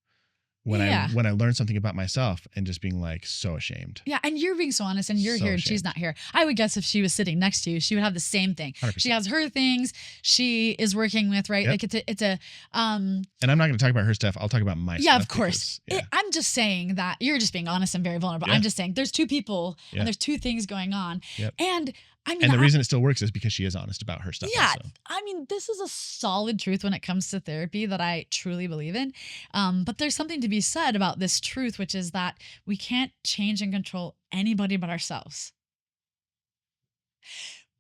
When I learn something about myself and just being like so ashamed. Yeah, and you're being so honest, and you're so here and she's not here. I would guess if she was sitting next to you, she would have the same thing. 100%. She has her things she is working with, right? Yep. Like it's a And I'm not going to talk about her stuff. I'll talk about my stuff. Yeah, of course. I'm just saying that you're just being honest and very vulnerable. I'm just saying there's two people and there's two things going on. Yep. And I mean, and the reason it still works is because she is honest about her stuff. Yeah. Also. I mean, this is a solid truth when it comes to therapy that I truly believe in. But there's something to be said about this truth, which is that we can't change and control anybody but ourselves.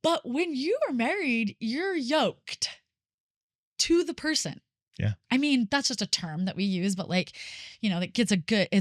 But when you are married, you're yoked to the person. Yeah. I mean, that's just a term that we use, but like, it's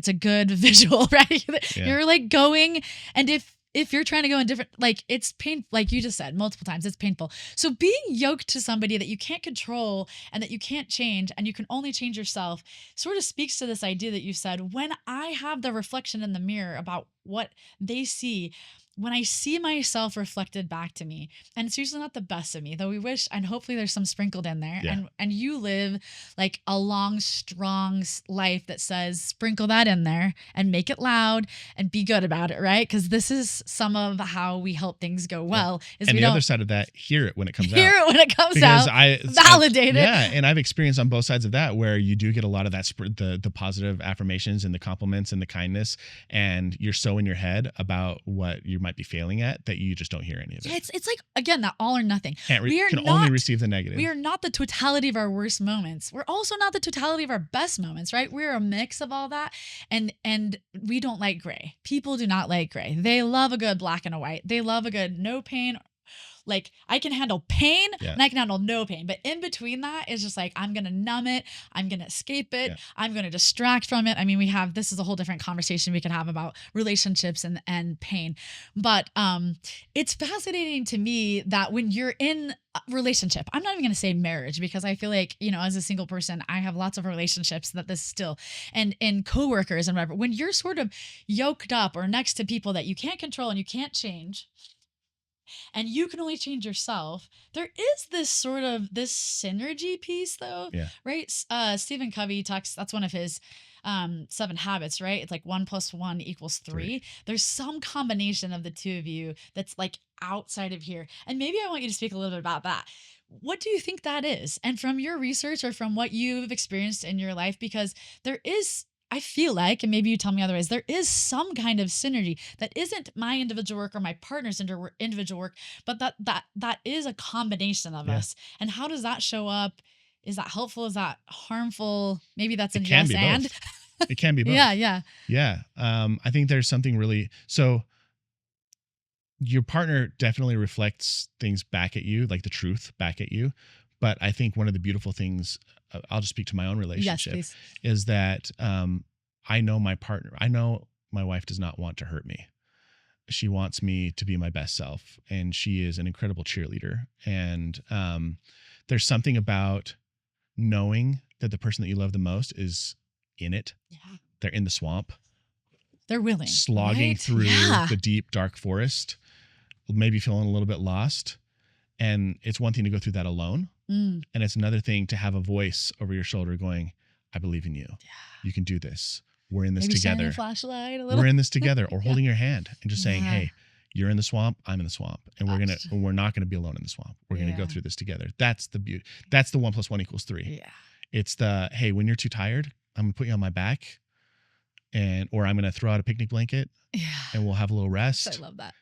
a good visual, right? Yeah. You're like going, and if you're trying to go in different, like it's painful, like you just said multiple times, it's painful. So being yoked to somebody that you can't control and that you can't change and you can only change yourself sort of speaks to this idea that you said, when I have the reflection in the mirror about what they see, when I see myself reflected back to me, and it's usually not the best of me, though we wish, and hopefully there's some sprinkled in there. Yeah. And you live like a long, strong life that says sprinkle that in there and make it loud and be good about it, right? Because this is some of how we help things go well. Is And we the don't other side of that, hear it when it comes out. hear it when it comes Because out, validate it. Yeah, and I've experienced on both sides of that where you do get a lot of that the positive affirmations and the compliments and the kindness, and you're so in your head about what you might be failing at that you just don't hear any of it. Yeah, it's like, again, that all or nothing. Can only receive the negative. We are not the totality of our worst moments. We're also not the totality of our best moments, right? We're a mix of all that. And we don't like gray. People do not like gray. They love a good black and a white. They love a good no pain. Like, I can handle pain and I can handle no pain. But in between that is just like, I'm going to numb it. I'm going to escape it. I'm going to distract from it. I mean, this is a whole different conversation we could have about relationships and pain. But it's fascinating to me that when you're in a relationship, I'm not even going to say marriage, because I feel like, as a single person, I have lots of relationships that this still, and in coworkers and whatever, when you're sort of yoked up or next to people that you can't control and you can't change, and you can only change yourself, there is this sort of this synergy piece, though, right? Stephen Covey talks, that's one of his 7 habits, right? It's like 1 + 1 = 3. There's some combination of the two of you that's like outside of here. And maybe I want you to speak a little bit about that. What do you think that is? And from your research or from what you've experienced in your life, because there is, I feel like, and maybe you tell me otherwise, there is some kind of synergy that isn't my individual work or my partner's individual work, but that is a combination of us. And how does that show up? Is that helpful? Is that harmful? Maybe that's an yes and. It can be both. Yeah. I think there's something really, so your partner definitely reflects things back at you, like the truth back at you. But I think one of the beautiful things, I'll just speak to my own relationship, is that I know my partner, I know my wife does not want to hurt me. She wants me to be my best self, and she is an incredible cheerleader. And there's something about knowing that the person that you love the most is in it. Yeah. They're in the swamp. They're willing. Slogging through the deep, dark forest, maybe feeling a little bit lost. And it's one thing to go through that alone. And it's another thing to have a voice over your shoulder going, I believe in you. Yeah. You can do this. We're in this together. Shining a flashlight a little. We're in this together. Or holding your hand and just saying, hey, you're in the swamp, I'm in the swamp. And we're not gonna be alone in the swamp. We're gonna go through this together. That's the beauty. That's the 1 + 1 = 3. Yeah. It's the, hey, when you're too tired, I'm gonna put you on my back, or I'm gonna throw out a picnic blanket. Yeah. And we'll have a little rest. I love that.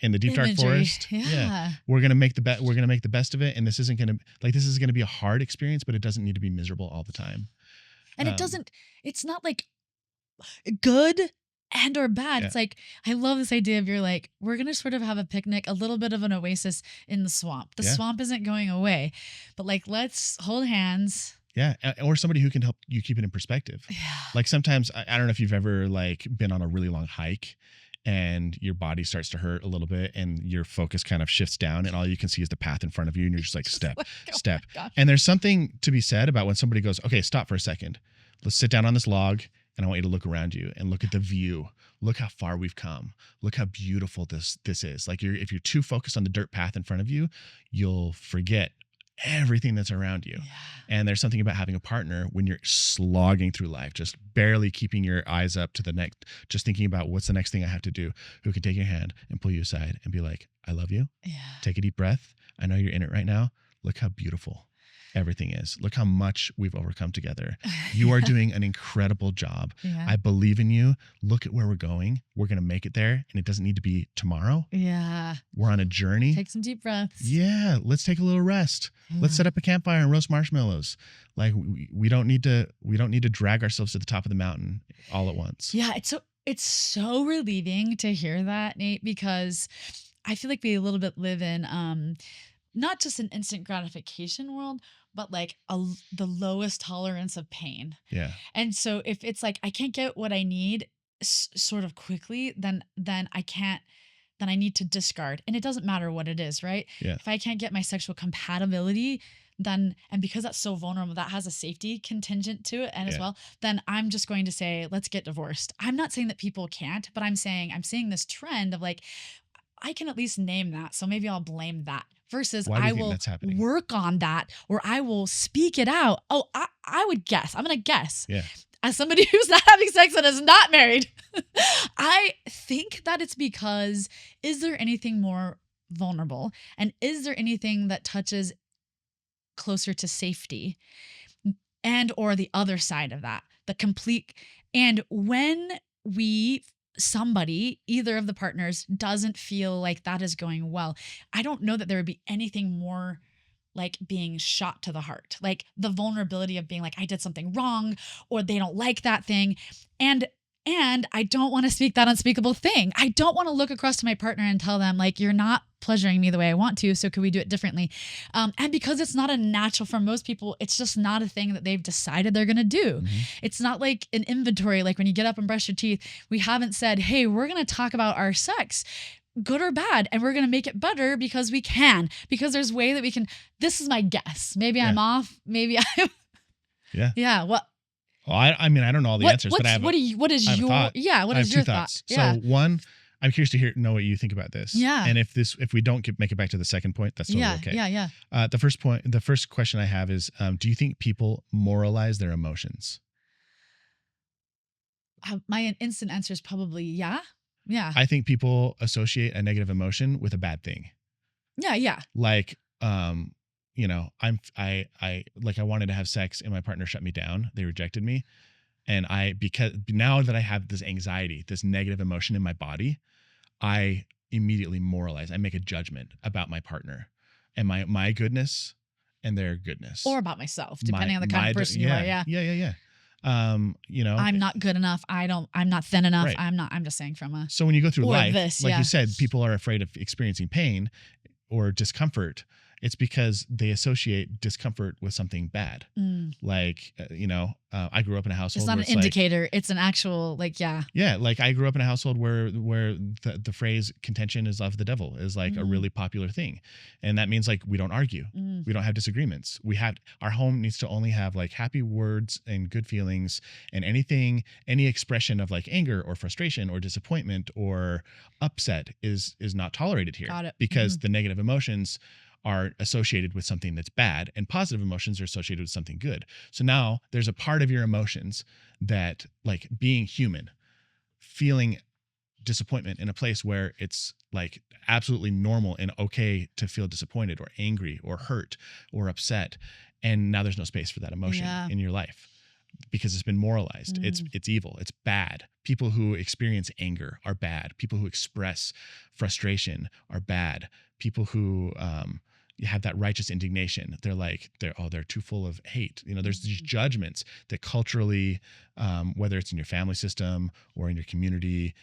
In the deep dark forest. Yeah. We're gonna make the best of it. And this is gonna be a hard experience, but it doesn't need to be miserable all the time. And it's not like good and or bad. It's like, I love this idea of, you're like, we're gonna sort of have a picnic, a little bit of an oasis in the swamp. The swamp isn't going away, but like, let's hold hands. Yeah. Or somebody who can help you keep it in perspective. Yeah. Like sometimes, I don't know if you've ever like been on a really long hike and your body starts to hurt a little bit and your focus kind of shifts down and all you can see is the path in front of you. And you're just like, step. And there's something to be said about when somebody goes, okay, stop for a second. Let's sit down on this log. And I want you to look around you and look at the view. Look how far we've come. Look how beautiful this is. Like if you're too focused on the dirt path in front of you, you'll forget everything that's around you. Yeah. And there's something about having a partner when you're slogging through life, just barely keeping your eyes up to the next, just thinking about what's the next thing I have to do, who can take your hand and pull you aside and be like, I love you. Yeah. Take a deep breath. I know you're in it right now. Look how beautiful everything is. Look how much we've overcome together. You are doing an incredible job. Yeah. I believe in you. Look at where we're going. We're going to make it there. And it doesn't need to be tomorrow. Yeah. We're on a journey. Take some deep breaths. Yeah. Let's take a little rest. Yeah. Let's set up a campfire and roast marshmallows. Like we don't need to drag ourselves to the top of the mountain all at once. Yeah. It's so relieving to hear that, Nate, because I feel like we a little bit live in, not just an instant gratification world, but like the lowest tolerance of pain. Yeah. And so if it's like, I can't get what I need sort of quickly, then I need to discard. And it doesn't matter what it is, right? Yeah. If I can't get my sexual compatibility, then, and because that's so vulnerable, that has a safety contingent to it and as well, then I'm just going to say, let's get divorced. I'm not saying that people can't, but I'm seeing this trend of like, I can at least name that. So maybe I'll blame that versus Why do I you think will that's happening? work on that, or I will speak it out. Oh, I would guess. I'm going to guess. Yeah. As somebody who's not having sex and is not married, I think that it's because, is there anything more vulnerable? And is there anything that touches closer to safety? And or the other side of that, the complete, and when somebody, either of the partners, doesn't feel like that is going well, I don't know that there would be anything more like being shot to the heart, like the vulnerability of being like, I did something wrong, or they don't like that thing. And I don't want to speak that unspeakable thing. I don't want to look across to my partner and tell them like, you're not pleasuring me the way I want to. So could we do it differently? And because it's not a natural for most people, it's just not a thing that they've decided they're going to do. Mm-hmm. It's not like an inventory. Like when you get up and brush your teeth, we haven't said, hey, we're going to talk about our sex, good or bad, and we're going to make it better because we can, because there's a way that we can. This is my guess. Maybe I'm off. Maybe I'm. Yeah. What? Well, I mean, I don't know all the answers, but I have. What is your thought. What is your thought? So one, I'm curious to know what you think about this. Yeah. And if we don't make it back to the second point, that's totally okay. Yeah. The first question I have is, do you think people moralize their emotions? My instant answer is probably yeah. Yeah. I think people associate a negative emotion with a bad thing. Yeah. Like, you know, I wanted to have sex and my partner shut me down. They rejected me. And because now that I have this anxiety, this negative emotion in my body, I immediately moralize. I make a judgment about my partner and my goodness and their goodness. Or about myself, depending on the kind of person you are. Yeah. You know, I'm not good enough. I'm not thin enough. Right. I'm just saying from a. So when you go through life, like yeah. you said, people are afraid of experiencing pain or discomfort. It's because they associate discomfort with something bad. Like, I grew up in a household. It's not an indicator. It's an actual, yeah. Yeah. Like I grew up in a household where the phrase contention is of the devil is like a really popular thing. And that means like, we don't argue. We don't have disagreements. Our home needs to only have like happy words and good feelings, and any expression of like anger or frustration or disappointment or upset is not tolerated here. Got it. Because the negative emotions are associated with something that's bad, and positive emotions are associated with something good. So now there's a part of your emotions that, like being human, feeling disappointment in a place where it's like absolutely normal and okay to feel disappointed or angry or hurt or upset. And now there's no space for that emotion in your life because it's been moralized. It's evil. It's bad. People who experience anger are bad. People who express frustration are bad. People who, you have that righteous indignation. They're too full of hate. There's these judgments that culturally, whether it's in your family system or in your community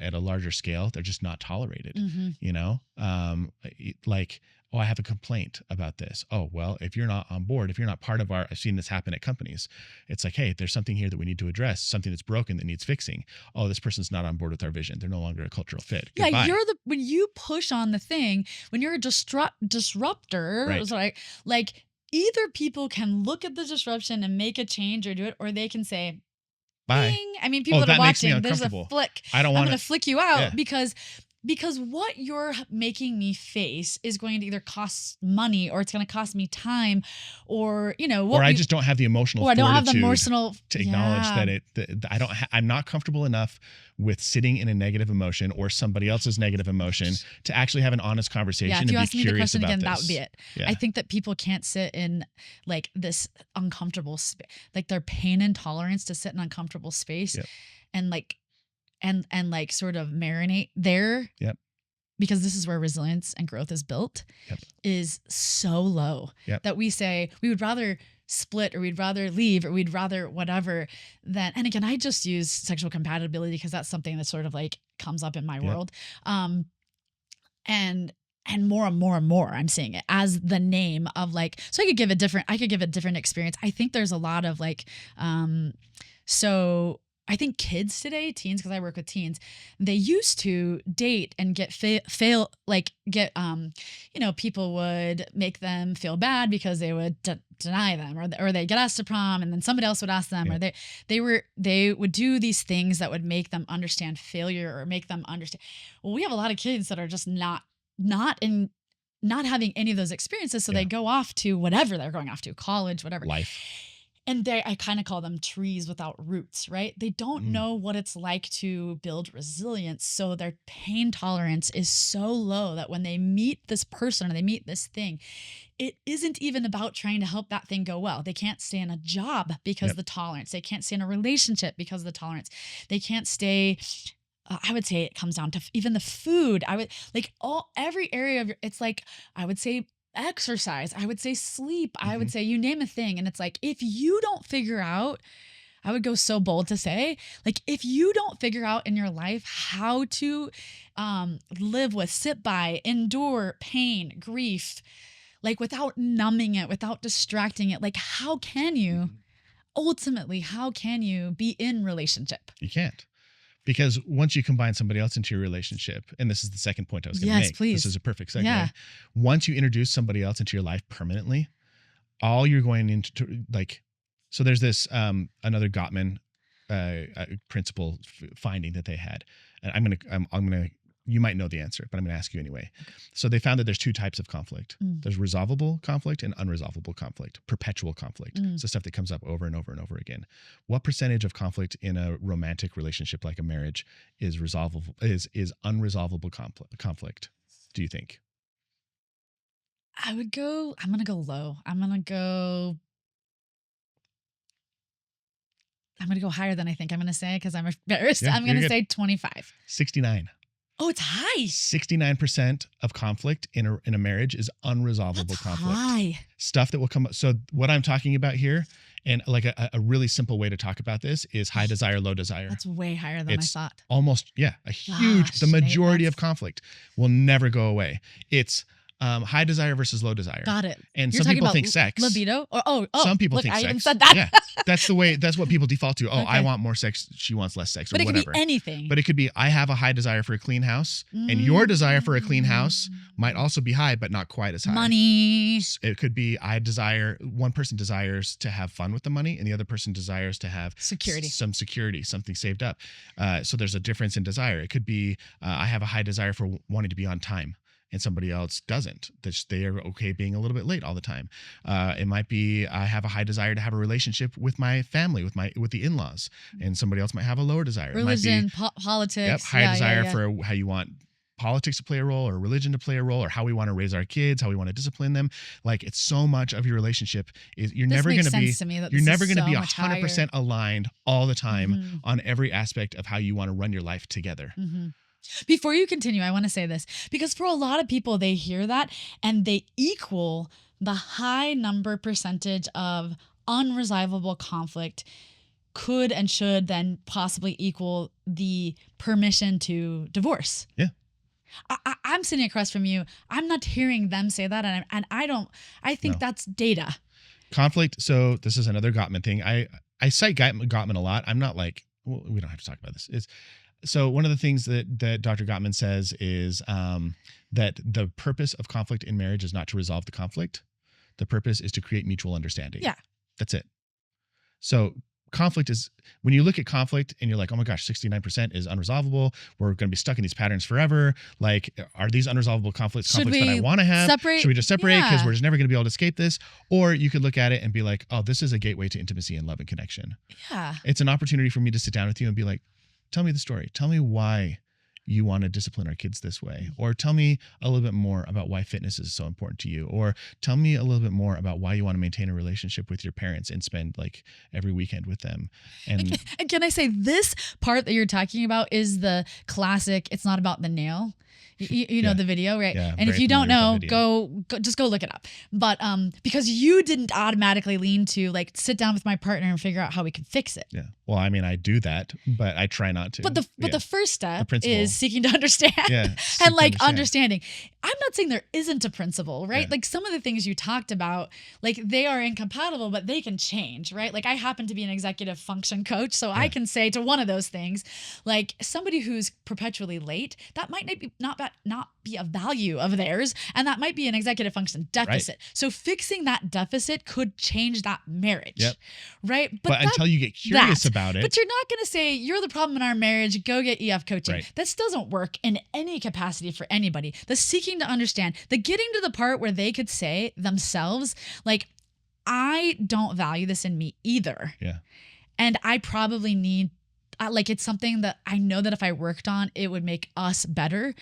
at a larger scale, they're just not tolerated. I have a complaint about this. Oh, well, if you're not on board, if you're not part of I've seen this happen at companies. It's like, hey, there's something here that we need to address, something that's broken that needs fixing. Oh, this person's not on board with our vision. They're no longer a cultural fit. Yeah, Goodbye. when you push on the thing, when you're a disruptor, right. like either people can look at the disruption and make a change or do it, or they can say, bye. Ding. I mean, people that are watching, there's a flick. I'm going to flick you out because what you're making me face is going to either cost money or it's going to cost me time or, I just don't have the emotional fortitude I don't have the emotional to acknowledge that I'm not comfortable enough with sitting in a negative emotion or somebody else's negative emotion to actually have an honest conversation and be curious about this. If you ask me the question again, that would be it. Yeah. I think that people can't sit in like this uncomfortable space, like their pain intolerance to sit in uncomfortable space and like sort of marinate there. Yep. Because this is where resilience and growth is built, is so low that we say we would rather split or we'd rather leave or we'd rather whatever than, and again, I just use sexual compatibility because that's something that sort of like comes up in my world. And more and more and more, I'm seeing it as the name of like, so I could give a different experience. I think there's a lot of like, I think kids today, teens, because I work with teens, they used to date and get people would make them feel bad because they would deny them, or they get asked to prom and then somebody else would ask them, Yeah. or they would do these things that would make them understand failure or make them understand. Well, we have a lot of kids that are just not having any of those experiences, so Yeah. they go off to whatever they're going off to, college, whatever. Life. And I kind of call them trees without roots, right? They don't know what it's like to build resilience. So their pain tolerance is so low that when they meet this person or they meet this thing, it isn't even about trying to help that thing go well. They can't stay in a job because of the tolerance. They can't stay in a relationship because of the tolerance. They can't stay. I would say it comes down to even the food. Every area of it's like, I would say exercise, I would say sleep, I would say you name a thing. And it's like, if you don't figure out, I would go so bold to say, like, if you don't figure out in your life how to live with, sit by, endure pain, grief, like without numbing it, without distracting it, like how can you ultimately, how can you be in relationship? You can't. Because once you combine somebody else into your relationship, and this is the second point I was going to make. Please. This is a perfect segue. Yeah. Once you introduce somebody else into your life permanently, all you're going into so there's this another Gottman principle finding that they had, and I'm gonna you might know the answer, but I'm going to ask you anyway. So they found that there's two types of conflict. There's resolvable conflict and unresolvable conflict, perpetual conflict. So stuff that comes up over and over and over again. What percentage of conflict in a romantic relationship like a marriage is resolvable, is unresolvable conflict, do you think? I'm going to go low. I'm going to go higher than I think I'm going to say because I'm embarrassed. Yeah, I'm going you're to good. say 25. 69. Oh, it's high. 69% of conflict in a marriage is unresolvable That's conflict. high. Stuff that will come up. So what I'm talking about here, and like a really simple way to talk about this, is high desire, low desire. That's way higher than I thought. Almost, a huge, Gosh, the majority Nate, of conflict will never go away. It's high desire versus low desire. Got it. And You're some talking people about think sex. libido? Some people look, think I sex. even said that. Yeah, that's what people default to. Oh, I Okay. want more sex. She wants less sex, or But it whatever. could be anything. But it could be, I have a high desire for a clean house, and your desire for a clean house might also be high, but not quite as high. Money. It could be, one person desires to have fun with the money, and the other person desires to have Security. some security, something saved up. So there's a difference in desire. It could be, I have a high desire for wanting to be on time, and somebody else doesn't. They are okay being a little bit late all the time. It might be, I have a high desire to have a relationship with my family, with the in-laws, and somebody else might have a lower desire. Religion, it might be, politics. high desire for how you want politics to play a role, or religion to play a role, or how we want to raise our kids, how we want to discipline them. Like, it's so much of your relationship is you're never going to be 100% aligned all the time on every aspect of how you want to run your life together. Before you continue, I want to say this, because for a lot of people, they hear that and they equal the high percentage of unresolvable conflict could and should then possibly equal the permission to divorce. Yeah. I'm sitting across from you. I'm not hearing them say that. And I think that's data. Conflict. So this is another Gottman thing. I cite Gottman a lot. I'm not like, well, we don't have to talk about this. So one of the things that Dr. Gottman says is that the purpose of conflict in marriage is not to resolve the conflict. The purpose is to create mutual understanding. Yeah. That's it. So conflict is, when you look at conflict and you're like, oh my gosh, 69% is unresolvable. We're going to be stuck in these patterns forever. Like, are these unresolvable conflicts that I want to have? Separate? Should we just separate because we're just never going to be able to escape this? Or you could look at it and be like, oh, this is a gateway to intimacy and love and connection. Yeah. It's an opportunity for me to sit down with you and be like, tell me the story. Tell me why you want to discipline our kids this way. Or tell me a little bit more about why fitness is so important to you. Or tell me a little bit more about why you want to maintain a relationship with your parents and spend like every weekend with them. And can I say, this part that you're talking about is the classic, it's not about the nail. You know the video, right? Yeah, and if you don't know, just go look it up. But because you didn't automatically lean to like sit down with my partner and figure out how we can fix it. Yeah. Well, I mean, I do that, but I try not to. But the first step is seeking to understand Yeah. and like understanding. I'm not saying there isn't a principle, right? Yeah. Like some of the things you talked about, like they are incompatible, but they can change, right? Like I happen to be an executive function coach, so I can say to one of those things, like somebody who's perpetually late, that might not be a value of theirs, and that might be an executive function deficit. Right. So fixing that deficit could change that marriage, right? But until you get curious about it. But you're not going to say, you're the problem in our marriage, go get EF coaching. Right. This doesn't work in any capacity for anybody. The seeking to understand, the getting to the part where they could say themselves, like, I don't value this in me either. Yeah. And I probably need, like, it's something that I know that if I worked on, it would make us better,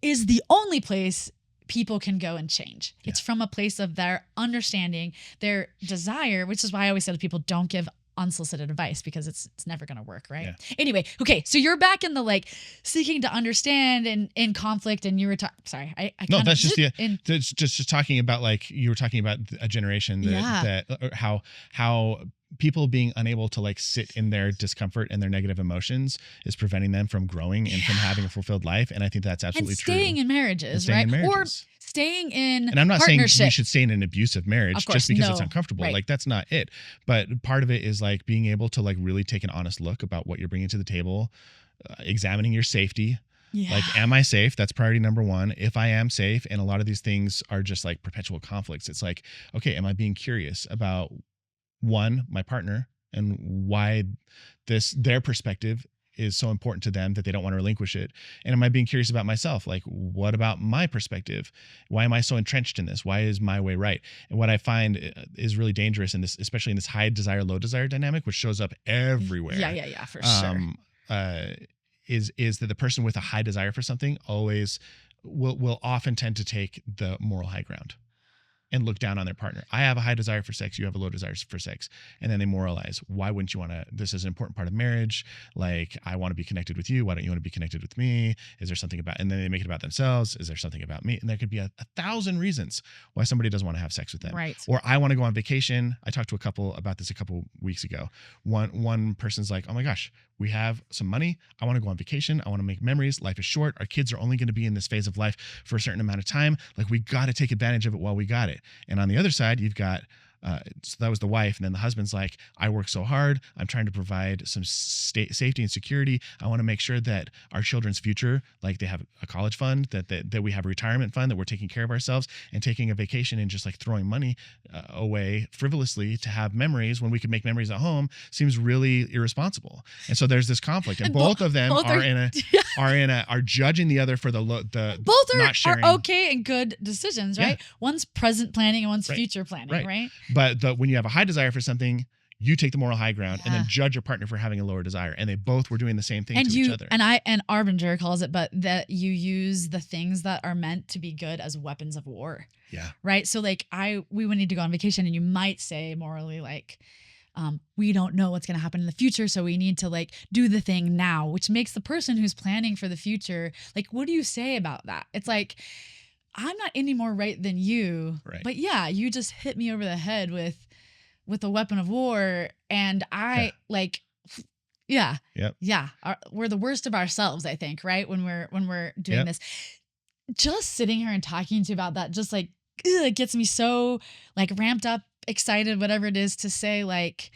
is the only place people can go and change. Yeah. It's from a place of their understanding, their desire, which is why I always say to people, don't give unsolicited advice, because it's never going to work, right? Yeah. Anyway, okay, so you're back in the like seeking to understand and in conflict, and you were sorry, I no, that's just just talking about, like, you were talking about a generation that how people being unable to like sit in their discomfort and their negative emotions is preventing them from growing and from having a fulfilled life. And I think that's absolutely true. Staying in marriages, right? Or staying in and I'm not saying partnership. you should stay in an abusive marriage just because it's uncomfortable. Right. Like, that's not it. But part of it is like being able to like really take an honest look about what you're bringing to the table, examining your safety. Yeah. Like, am I safe? That's priority number one. If I am safe, and a lot of these things are just like perpetual conflicts, it's like, okay, am I being curious about one, my partner, and why their perspective is so important to them that they don't want to relinquish it? And am I being curious about myself? Like, what about my perspective? Why am I so entrenched in this? Why is my way right? And what I find is really dangerous in this, especially in this high desire, low desire dynamic, which shows up everywhere. Yeah, for sure. Is that the person with a high desire for something always will often tend to take the moral high ground and look down on their partner. I have a high desire for sex. You have a low desire for sex. And then they moralize. Why wouldn't you want to? This is an important part of marriage. Like, I want to be connected with you. Why don't you want to be connected with me? Is there something about, and then they make it about themselves. Is there something about me? And there could be a thousand reasons why somebody doesn't want to have sex with them. Right. Or I want to go on vacation. I talked to a couple about this a couple weeks ago. One person's like, oh my gosh, we have some money. I want to go on vacation. I want to make memories. Life is short. Our kids are only going to be in this phase of life for a certain amount of time. Like, we got to take advantage of it while we got it. And on the other side, you've got, so that was the wife. And then the husband's like, I work so hard. I'm trying to provide some safety and security. I want to make sure that our children's future, like they have a college fund, that we have a retirement fund, that we're taking care of ourselves, and taking a vacation and just like throwing money away frivolously to have memories when we could make memories at home seems really irresponsible. And so there's this conflict, and both of them are judging the other for the both not sharing. are okay and good decisions, right? Yeah. One's present planning and one's future planning, right? But when you have a high desire for something, you take the moral high ground and then judge your partner for having a lower desire. And they both were doing the same thing to each other. And Arbinger calls it, but that you use the things that are meant to be good as weapons of war. Yeah. Right. So like we would need to go on vacation, and you might say morally, like, we don't know what's going to happen in the future, so we need to like do the thing now, which makes the person who's planning for the future, like, what do you say about that? It's like, I'm not any more right than you, but yeah, you just hit me over the head with a weapon of war, and we're the worst of ourselves, I think, right? When we're doing this, just sitting here and talking to you about that, just like, it gets me so like ramped up, excited, whatever it is, to say like,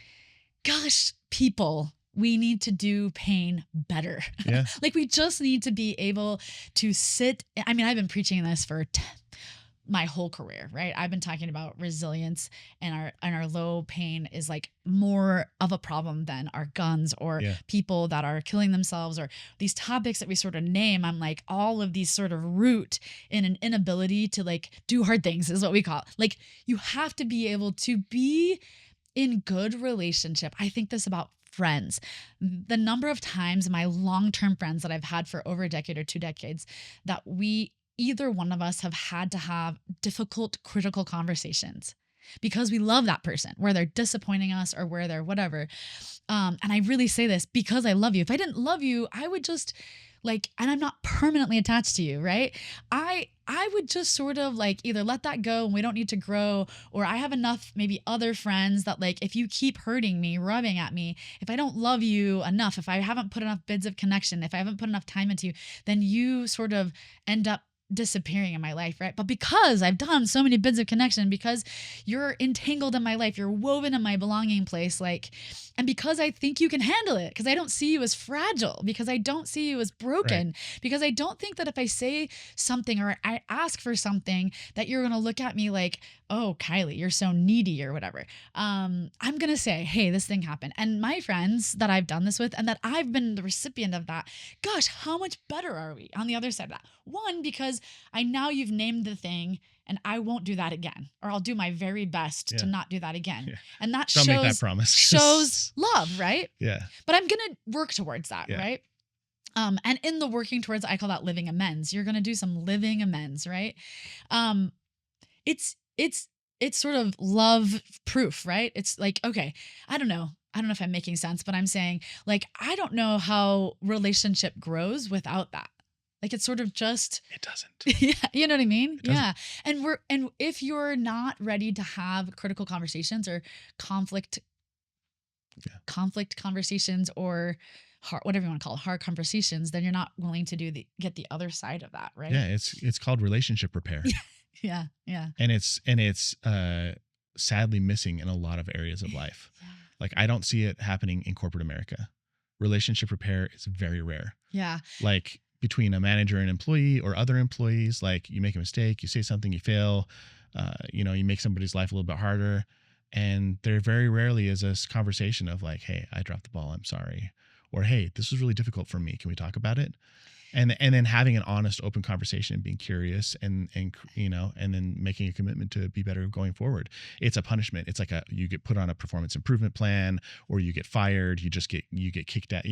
gosh, people, we need to do pain better. Yeah. Like, we just need to be able to sit. I mean, I've been preaching this for my whole career, right? I've been talking about resilience, and our low pain is like more of a problem than our guns or people that are killing themselves, or these topics that we sort of name. I'm like, all of these sort of root in an inability to like do hard things is what we call it. Like, you have to be able to be in good relationship. I think this about friends. The number of times my long-term friends that I've had for over a decade or 2 decades, that either one of us have had to have difficult, critical conversations because we love that person, where they're disappointing us or where they're whatever. And I really say this because I love you. If I didn't love you, I would just like, and I'm not permanently attached to you, right? I would just sort of like either let that go and we don't need to grow, or I have enough maybe other friends that like if you keep hurting me, rubbing at me, if I don't love you enough, if I haven't put enough bids of connection, if I haven't put enough time into you, then you sort of end up disappearing in my life, right? But because I've done so many bids of connection, because you're entangled in my life, you're woven in my belonging place, like, and because I think you can handle it, because I don't see you as fragile, because I don't see you as broken, Right. because I don't think that if I say something or I ask for something that you're going to look at me like, oh, Kylee, you're so needy or whatever. I'm going to say, hey, this thing happened. And my friends that I've done this with and that I've been the recipient of that, gosh, how much better are we on the other side of that? One, because I now you've named the thing and I won't do that again, or I'll do my very best to Yeah. not do that again. Yeah. And that Don't make that shows promise. shows love, right? Yeah. But I'm gonna work towards that, Yeah. right? And in the working towards, I call that living amends. You're gonna do some living amends, right? Um, it's it's sort of love proof, right? It's like, okay, I don't know. I don't know if I'm making sense, but I'm saying like I don't know how relationship grows without that. Like it's sort of just It doesn't. yeah, you know what I mean? It doesn't. Yeah. And if you're not ready to have critical conversations or conflict Yeah. conflict conversations or hard, whatever you want to call it, hard conversations, then you're not willing to get the other side of that, right? Yeah. It's called relationship repair. Yeah. Yeah. And it's sadly missing in a lot of areas of life. Yeah. Like I don't see it happening in corporate America. Relationship repair is very rare. Yeah. Like between a manager and employee or other employees, like you make a mistake, you say something, you fail, you make somebody's life a little bit harder. And there very rarely is this conversation of like, hey, I dropped the ball, I'm sorry. Or, hey, this was really difficult for me. Can we talk about it? And then having an honest, open conversation and being curious and then making a commitment to be better going forward. It's a punishment. It's like you get put on a performance improvement plan, or you get fired. You get kicked out.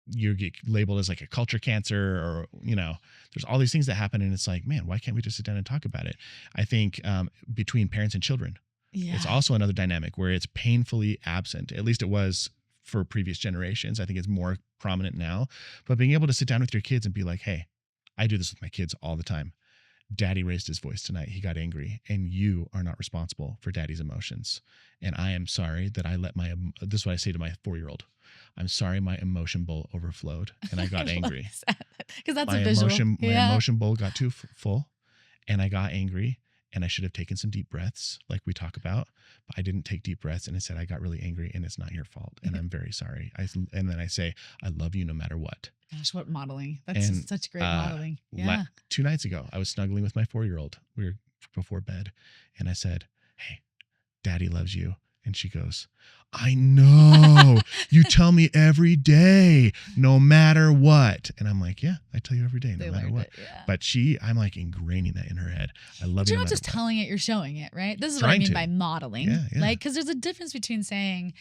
You get labeled as like a culture cancer, or there's all these things that happen, and it's like, man, why can't we just sit down and talk about it? I think between parents and children, it's also another dynamic where it's painfully absent. At least it was for previous generations. I think it's more prominent now. But being able to sit down with your kids and be like, hey, I do this with my kids all the time. Daddy raised his voice tonight. He got angry, and you are not responsible for daddy's emotions. And I am sorry that I let this is what I say to my 4-year-old. I'm sorry my emotion bowl overflowed and I got angry. Because that's a visual. My emotion bowl got too full and I got angry, and I should have taken some deep breaths like we talk about, but I didn't take deep breaths, and instead I got really angry, and it's not your fault. And I'm very sorry. And then I say, I love you no matter what. Gosh, what modeling. That's just such great modeling. Yeah. 2 nights ago, I was snuggling with my 4-year-old. We were before bed, and I said, hey, daddy loves you. And she goes, I know. You tell me every day, no matter what. And I'm like, yeah, I tell you every day, no matter what. But I'm like ingraining that in her head. I love you. You're not just telling it, you're showing it, right? This is what I mean by modeling. Yeah. Like, because there's a difference between saying,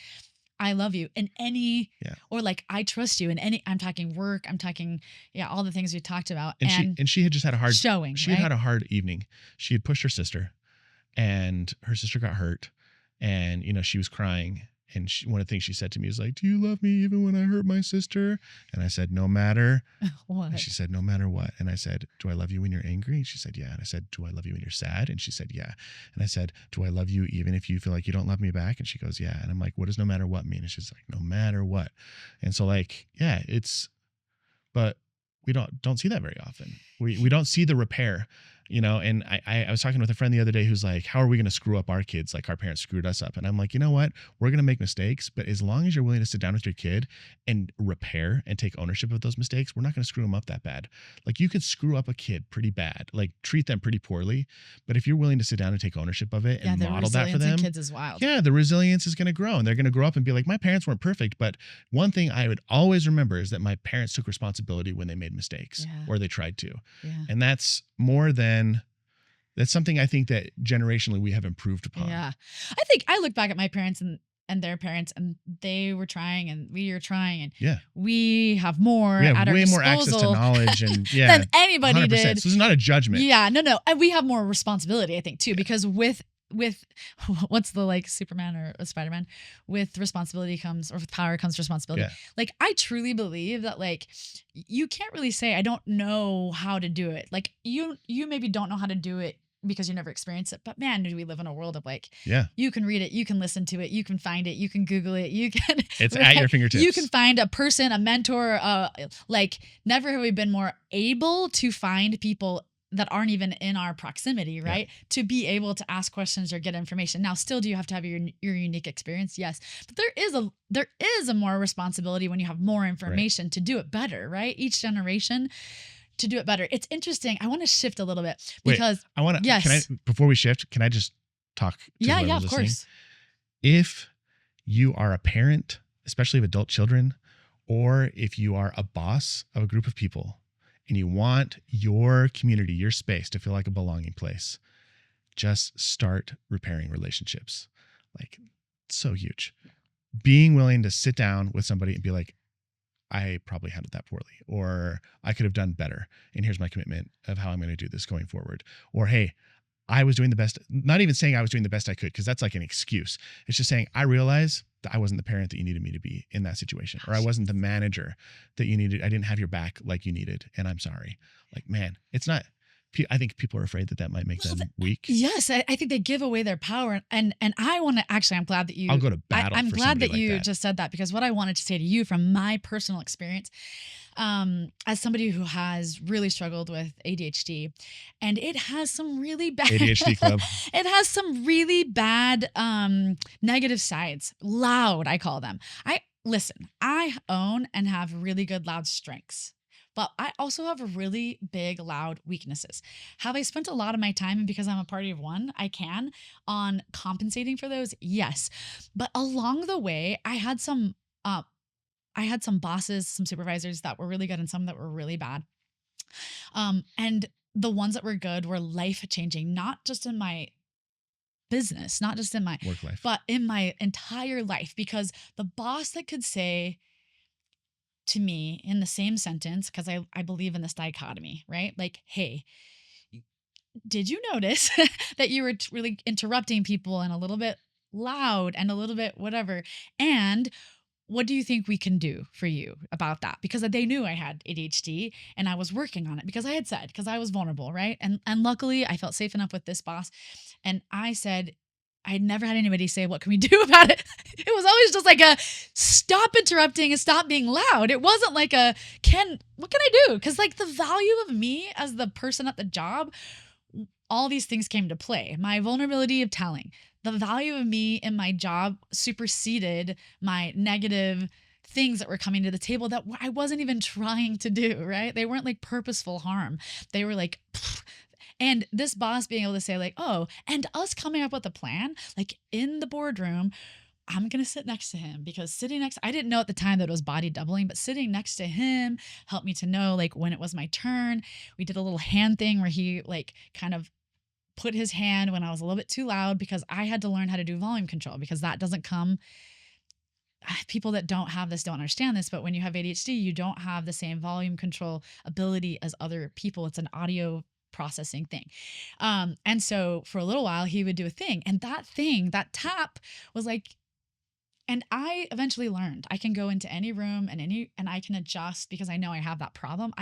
I love you in any, or like, I trust you in any, I'm talking work, I'm talking, all the things we talked about. And she had just had a hard showing. She had had a hard evening. She had pushed her sister, and her sister got hurt. And, she was crying. And one of the things she said to me was like, do you love me even when I hurt my sister? And I said, no matter what. And she said, no matter what. And I said, do I love you when you're angry? And she said, yeah. And I said, do I love you when you're sad? And she said, yeah. And I said, do I love you even if you feel like you don't love me back? And she goes, yeah. And I'm like, what does no matter what mean? And she's like, no matter what. And so like, but we don't see that very often. We don't see the repair. And I was talking with a friend the other day who's like, how are we going to screw up our kids like our parents screwed us up? And I'm like, you know what? We're going to make mistakes, but as long as you're willing to sit down with your kid and repair and take ownership of those mistakes, we're not going to screw them up that bad. Like you could screw up a kid pretty bad, like treat them pretty poorly. But if you're willing to sit down and take ownership of it and model that for them, kids is wild. Yeah, the resilience is going to grow, and they're going to grow up and be like, my parents weren't perfect. But one thing I would always remember is that my parents took responsibility when they made mistakes or they tried to. Yeah. And that's something I think that generationally we have improved upon. Yeah. I think I look back at my parents and their parents, and they were trying and we are trying, and we have more at our disposal. We have way more access to knowledge and than anybody 100%. did. So this is not a judgment. Yeah, no. And we have more responsibility, I think, too, because with with what's the like Superman or Spider-Man, with responsibility comes, or with power comes responsibility. Yeah. Like I truly believe that like you can't really say I don't know how to do it. Like you maybe don't know how to do it because you never experienced it. But man, do we live in a world of like, Yeah. you can read it, you can listen to it, you can find it, you can Google it, you can It's at your fingertips. you can find a person, a mentor, like never have we been more able to find people that aren't even in our proximity, right? To be able to ask questions or get information. Now, still, do you have to have your unique experience? Yes, but there is a more responsibility when you have more information to do it better, right? Each generation to do it better. It's interesting. I want to shift a little bit because I want to. Yes. Can I, before we shift, can I just talk? To yeah, whoever's of listening? course. If you are a parent, especially of adult children, or if you are a boss of a group of people and you want your community, your space to feel like a belonging place, just start repairing relationships. Like, so huge. Being willing to sit down with somebody and be like, I probably handled that poorly, or I could have done better. And here's my commitment of how I'm going to do this going forward. Or, hey, I was doing the best, not even saying I was doing the best I could, because that's like an excuse. It's just saying, I realize that I wasn't the parent that you needed me to be in that situation, or I wasn't the manager that you needed. I didn't have your back like you needed, and I'm sorry. Like, man, it's not, I think people are afraid that might make them weak. Yes, I think they give away their power. And I want to actually, I'm glad that you, I'll go to battle. I'm for glad that somebody you like that. just said that, because what I wanted to say to you from my personal experience, as somebody who has really struggled with ADHD, and it has some really bad ADHD club. It has some really bad negative sides. Loud, I call them. Listen, I own and have really good loud strengths. But I also have really big, loud weaknesses. Have I spent a lot of my time, and because I'm a party of one, I can, on compensating for those? Yes. But along the way, I had some bosses, some supervisors that were really good and some that were really bad. And the ones that were good were life changing, not just in my business, not just in my Work life, but in my entire life. Because the boss that could say to me in the same sentence, because I believe in this dichotomy, right? Like, hey, did you notice that you were really interrupting people and a little bit loud and a little bit whatever? And what do you think we can do for you about that? Because they knew I had ADHD and I was working on it, because I had said, because I was vulnerable, right? And luckily I felt safe enough with this boss. And I said, I had never had anybody say, what can we do about it? It was always just like a stop interrupting and stop being loud. It wasn't like what can I do? Because like the value of me as the person at the job, all these things came to play. My vulnerability of telling, the value of me in my job superseded my negative things that were coming to the table that I wasn't even trying to do, right? They weren't like purposeful harm. They were like, pfft. And this boss being able to say like, oh, and us coming up with a plan, like in the boardroom, I'm going to sit next to him, because I didn't know at the time that it was body doubling, but sitting next to him helped me to know like when it was my turn. We did a little hand thing where he like kind of put his hand when I was a little bit too loud, because I had to learn how to do volume control, because that doesn't come. People that don't have this don't understand this, but when you have ADHD, you don't have the same volume control ability as other people. It's an audio processing thing. And so for a little while, he would do a thing. And that tap was like, and I eventually learned I can go into any room and I can adjust, because I know I have that problem.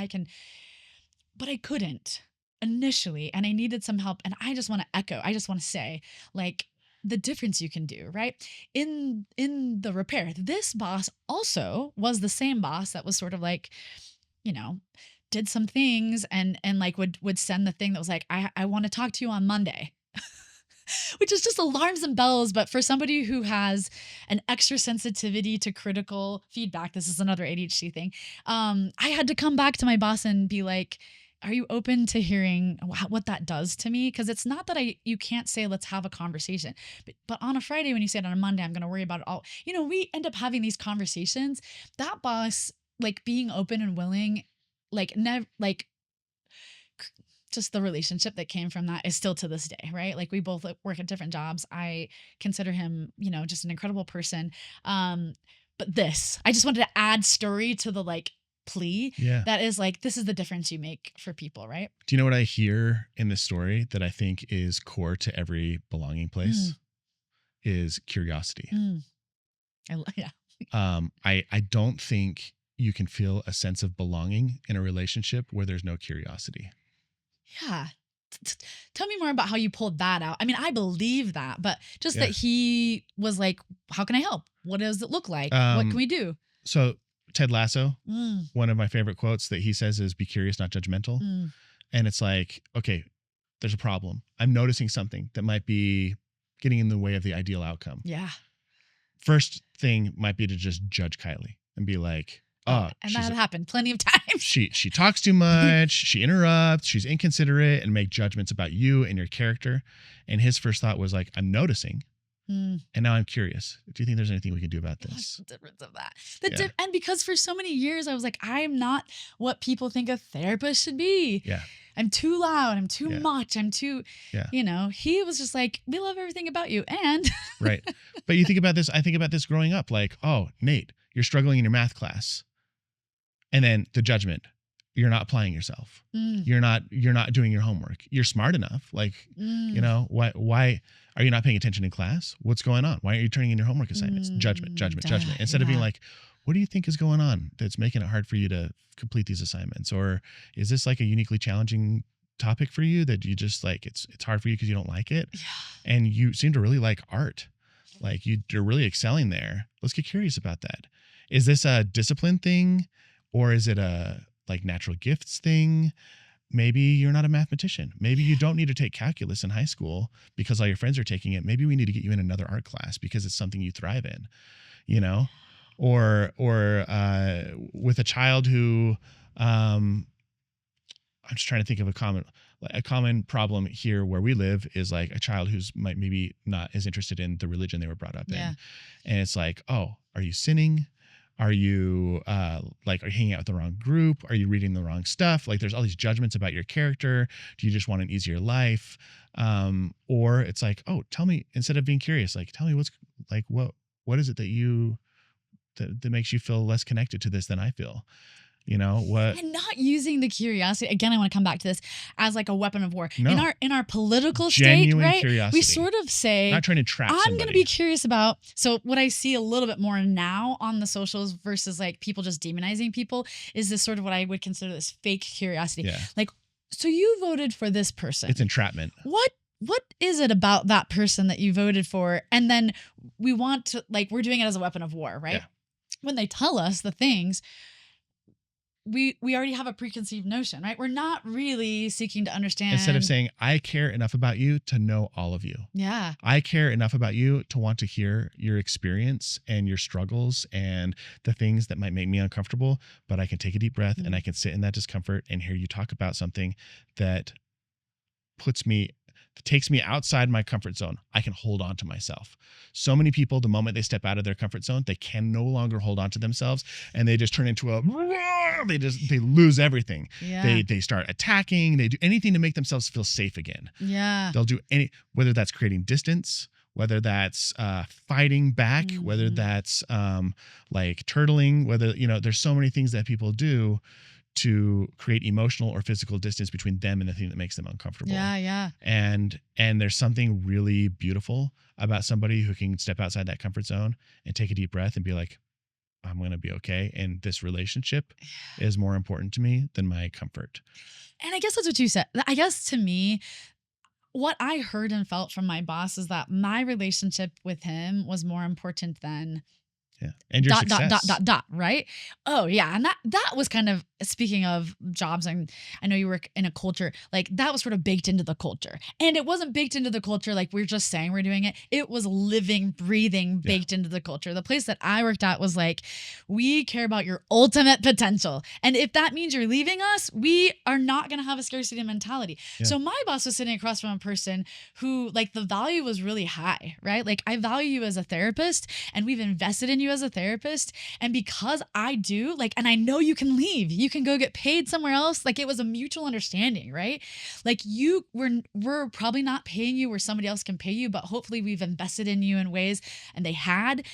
But I couldn't initially, and I needed some help. And I just want to say, like, the difference you can do, right? In the repair. This boss also was the same boss that was sort of like, did some things and like would send the thing that was like, I want to talk to you on Monday. Which is just alarms and bells. But for somebody who has an extra sensitivity to critical feedback, this is another ADHD thing. I had to come back to my boss and be like, are you open to hearing what that does to me? Because it's not that you can't say, let's have a conversation. But on a Friday, when you say it on a Monday, I'm going to worry about it all. We end up having these conversations. That boss, like being open and willing, like never, like just the relationship that came from that is still to this day, right? Like we both work at different jobs. I consider him, just an incredible person. But I just wanted to add story to the like plea Yeah. that is like, this is the difference you make for people, right? Do you know what I hear in this story that I think is core to every belonging place? Is curiosity. Yeah. I don't think you can feel a sense of belonging in a relationship where there's no curiosity. Yeah. Tell me more about how you pulled that out. I mean, I believe that, but just Yeah. that he was like, how can I help? What does it look like? What can we do? So Ted Lasso, Mm, one of my favorite quotes that he says is, be curious, not judgmental. mm, And it's like, okay, there's a problem. I'm noticing something that might be getting in the way of the ideal outcome. yeah. First thing might be to just judge Kylee and be like, oh, And that happened plenty of times. she talks too much, she interrupts, she's inconsiderate, and make judgments about you and your character. And his first thought was like, I'm noticing. And now I'm curious. Do you think there's anything we can do about this? What's the difference of that? And because for so many years I was like, I'm not what people think a therapist should be. Yeah. I'm too loud. I'm too much. I'm too, he was just like, we love everything about you. And right. But you think about this, I think about this growing up, like, oh, Nate, you're struggling in your math class. And then the judgment, you're not applying yourself. You're not doing your homework. You're smart enough. Like, why are you not paying attention in class? What's going on? Why aren't you turning in your homework assignments? Judgment. Instead of being like, what do you think is going on that's making it hard for you to complete these assignments? Or is this like a uniquely challenging topic for you that you just like, it's hard for you because you don't like it? Yeah. And you seem to really like art. Like you're really excelling there. Let's get curious about that. Is this a discipline thing? Or is it a like natural gifts thing? Maybe you're not a mathematician. Maybe you don't need to take calculus in high school because all your friends are taking it. Maybe we need to get you in another art class because it's something you thrive in, or with a child who, I'm just trying to think of a common problem here where we live is like a child who's maybe not as interested in the religion they were brought up in. And it's like, oh, are you sinning? Are you are you hanging out with the wrong group? Are you reading the wrong stuff? Like there's all these judgments about your character. Do you just want an easier life? Or it's like, oh, tell me, instead of being curious, like tell me what is it that makes you feel less connected to this than I feel? What? And not using the curiosity. Again, I want to come back to this as like a weapon of war. No. In our political Genuine state, right? Curiosity. We sort of say, not trying to trap I'm somebody. going to be curious about. So what I see a little bit more now on the socials versus like people just demonizing people is this sort of what I would consider this fake curiosity. Yeah. Like, so you voted for this person. It's entrapment. What is it about that person that you voted for? And then we want to, like, we're doing it as a weapon of war, right? Yeah. When they tell us the things, we already have a preconceived notion, right? We're not really seeking to understand. Instead of saying, I care enough about you to know all of you. Yeah. I care enough about you to want to hear your experience and your struggles and the things that might make me uncomfortable, but I can take a deep breath and I can sit in that discomfort and hear you talk about something that takes me outside my comfort zone. I can hold on to myself. So many people, the moment they step out of their comfort zone, they can no longer hold on to themselves and they just turn into they lose everything. Yeah. They start attacking. They do anything to make themselves feel safe again. Yeah. They'll do whether that's creating distance, whether that's fighting back, whether that's like turtling, whether, there's so many things that people do to create emotional or physical distance between them and the thing that makes them uncomfortable. Yeah. And there's something really beautiful about somebody who can step outside that comfort zone and take a deep breath and be like, I'm going to be okay. And this relationship is more important to me than my comfort. And I guess that's what you said. I guess to me, what I heard and felt from my boss is that my relationship with him was more important than and your success. Right? Oh yeah. And that was kind of, speaking of jobs, and I know you work in a culture, like that was sort of baked into the culture. And it wasn't baked into the culture like we're just saying we're doing it. It was living, breathing, baked into the culture. The place that I worked at was like, we care about your ultimate potential. And if that means you're leaving us, we are not going to have a scarcity mentality. Yeah. So my boss was sitting across from a person who like the value was really high, right? Like I value you as a therapist and we've invested in you as a therapist. And because I do, like, and I know you can leave, you can go get paid somewhere else. Like it was a mutual understanding, right? Like we're probably not paying you where somebody else can pay you, but hopefully we've invested in you in ways, and they had.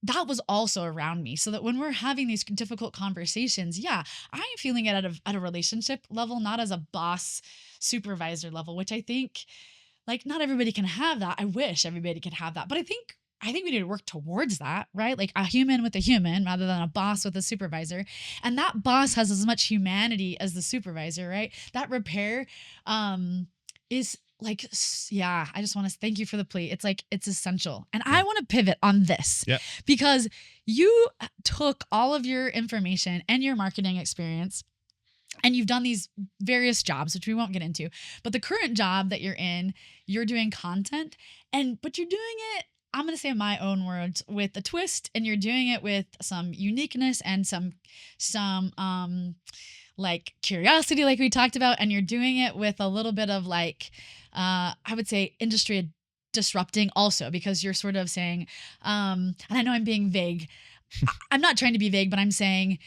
that was also around me, so that when we're having these difficult conversations, yeah, I'm feeling it at a relationship level, not as a boss supervisor level, which I think like not everybody can have that. I wish everybody could have that. But I think we need to work towards that, right? Like a human with a human rather than a boss with a supervisor. And that boss has as much humanity as the supervisor, right? That repair is like yeah, I just want to thank you for the plea. It's like it's essential. And Yeah. I want to pivot on this Yeah. because you took all of your information and your marketing experience and you've done these various jobs, which we won't get into, but the current job that you're in, you're doing content but you're doing it, I'm going to say in my own words, with a twist, and you're doing it with some uniqueness and some like curiosity, like we talked about, and you're doing it with a little bit of like, I would say industry disrupting also, because you're sort of saying, and I know I'm being vague. I'm not trying to be vague, but I'm saying,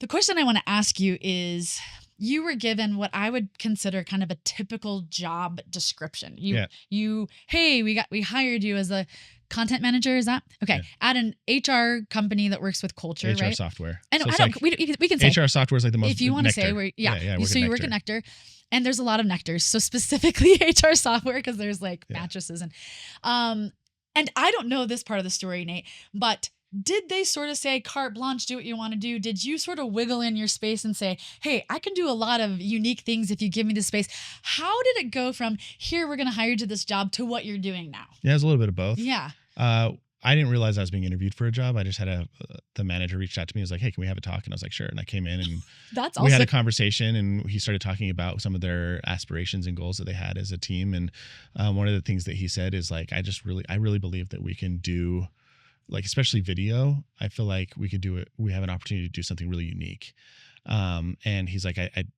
the question I want to ask you is, you were given what I would consider kind of a typical job description. Hey, we hired you as a content manager. Is that okay? Yeah. At an HR company that works with culture, HR right? software. And So I it's don't. like We can say HR software is like the most. if you want to say Nectar. where. Yeah. So you work at Nectar, and there's a lot of Nectars. So specifically HR software, because there's like mattresses and I don't know this part of the story, Nate, but did they sort of say carte blanche, do what you want to do? Did you sort of wiggle in your space and say, hey, I can do a lot of unique things if you give me the space? How did it go from here, we're going to hire you to this job, to what you're doing now? Yeah, it's a little bit of both. Yeah. I didn't realize I was being interviewed for a job. I just had the manager reached out to me. He was like, hey, can we have a talk? And I was like, sure. And I came in and we had a conversation, and he started talking about some of their aspirations and goals that they had as a team. And one of the things that he said is like, I really believe that we can do, like, especially video. I feel like we could do it. We have an opportunity to do something really unique. And he's like, I'm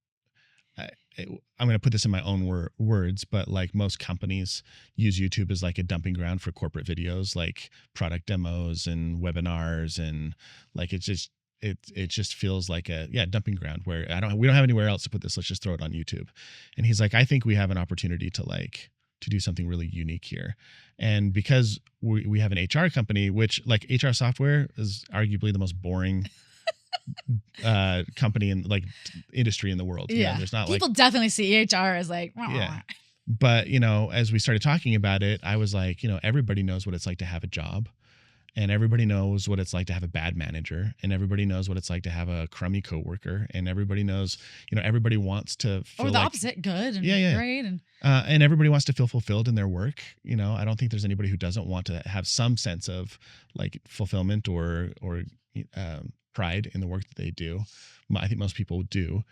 going to put this in my own words, but like most companies use YouTube as like a dumping ground for corporate videos, like product demos and webinars. And like, it just feels like a dumping ground where we don't have anywhere else to put this. Let's just throw it on YouTube. And he's like, I think we have an opportunity to do something really unique here. And because we have an HR company, which like HR software is arguably the most boring company in like industry in the world. Yeah. There's not people definitely see HR as like, yeah. But, as we started talking about it, I was like, everybody knows what it's like to have a job, and everybody knows what it's like to have a bad manager, and everybody knows what it's like to have a crummy coworker, and everybody knows, everybody wants to feel or the opposite, good and great. And everybody wants to feel fulfilled in their work. I don't think there's anybody who doesn't want to have some sense of like fulfillment or pride in the work that they do. I think most people do.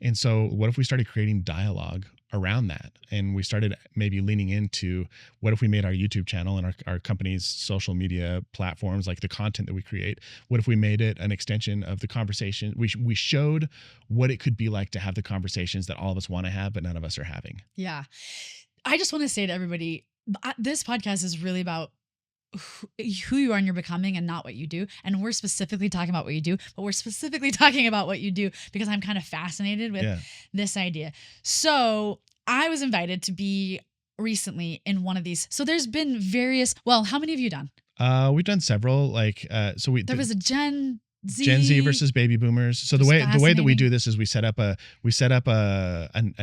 And so what if we started creating dialogue around that? And we started maybe leaning into, what if we made our YouTube channel and our company's social media platforms, like the content that we create, what if we made it an extension of the conversation? We showed what it could be like to have the conversations that all of us want to have, but none of us are having. Yeah. I just want to say to everybody, this podcast is really about who you are and you're becoming, and not what you do. And we're specifically talking about what you do, but we're specifically talking about what you do because I'm kind of fascinated with this idea. So I was invited to be recently in one of these. So there's been how many have you done? We've done several, there was a Gen Z versus baby boomers. So the way that we do this is we set up a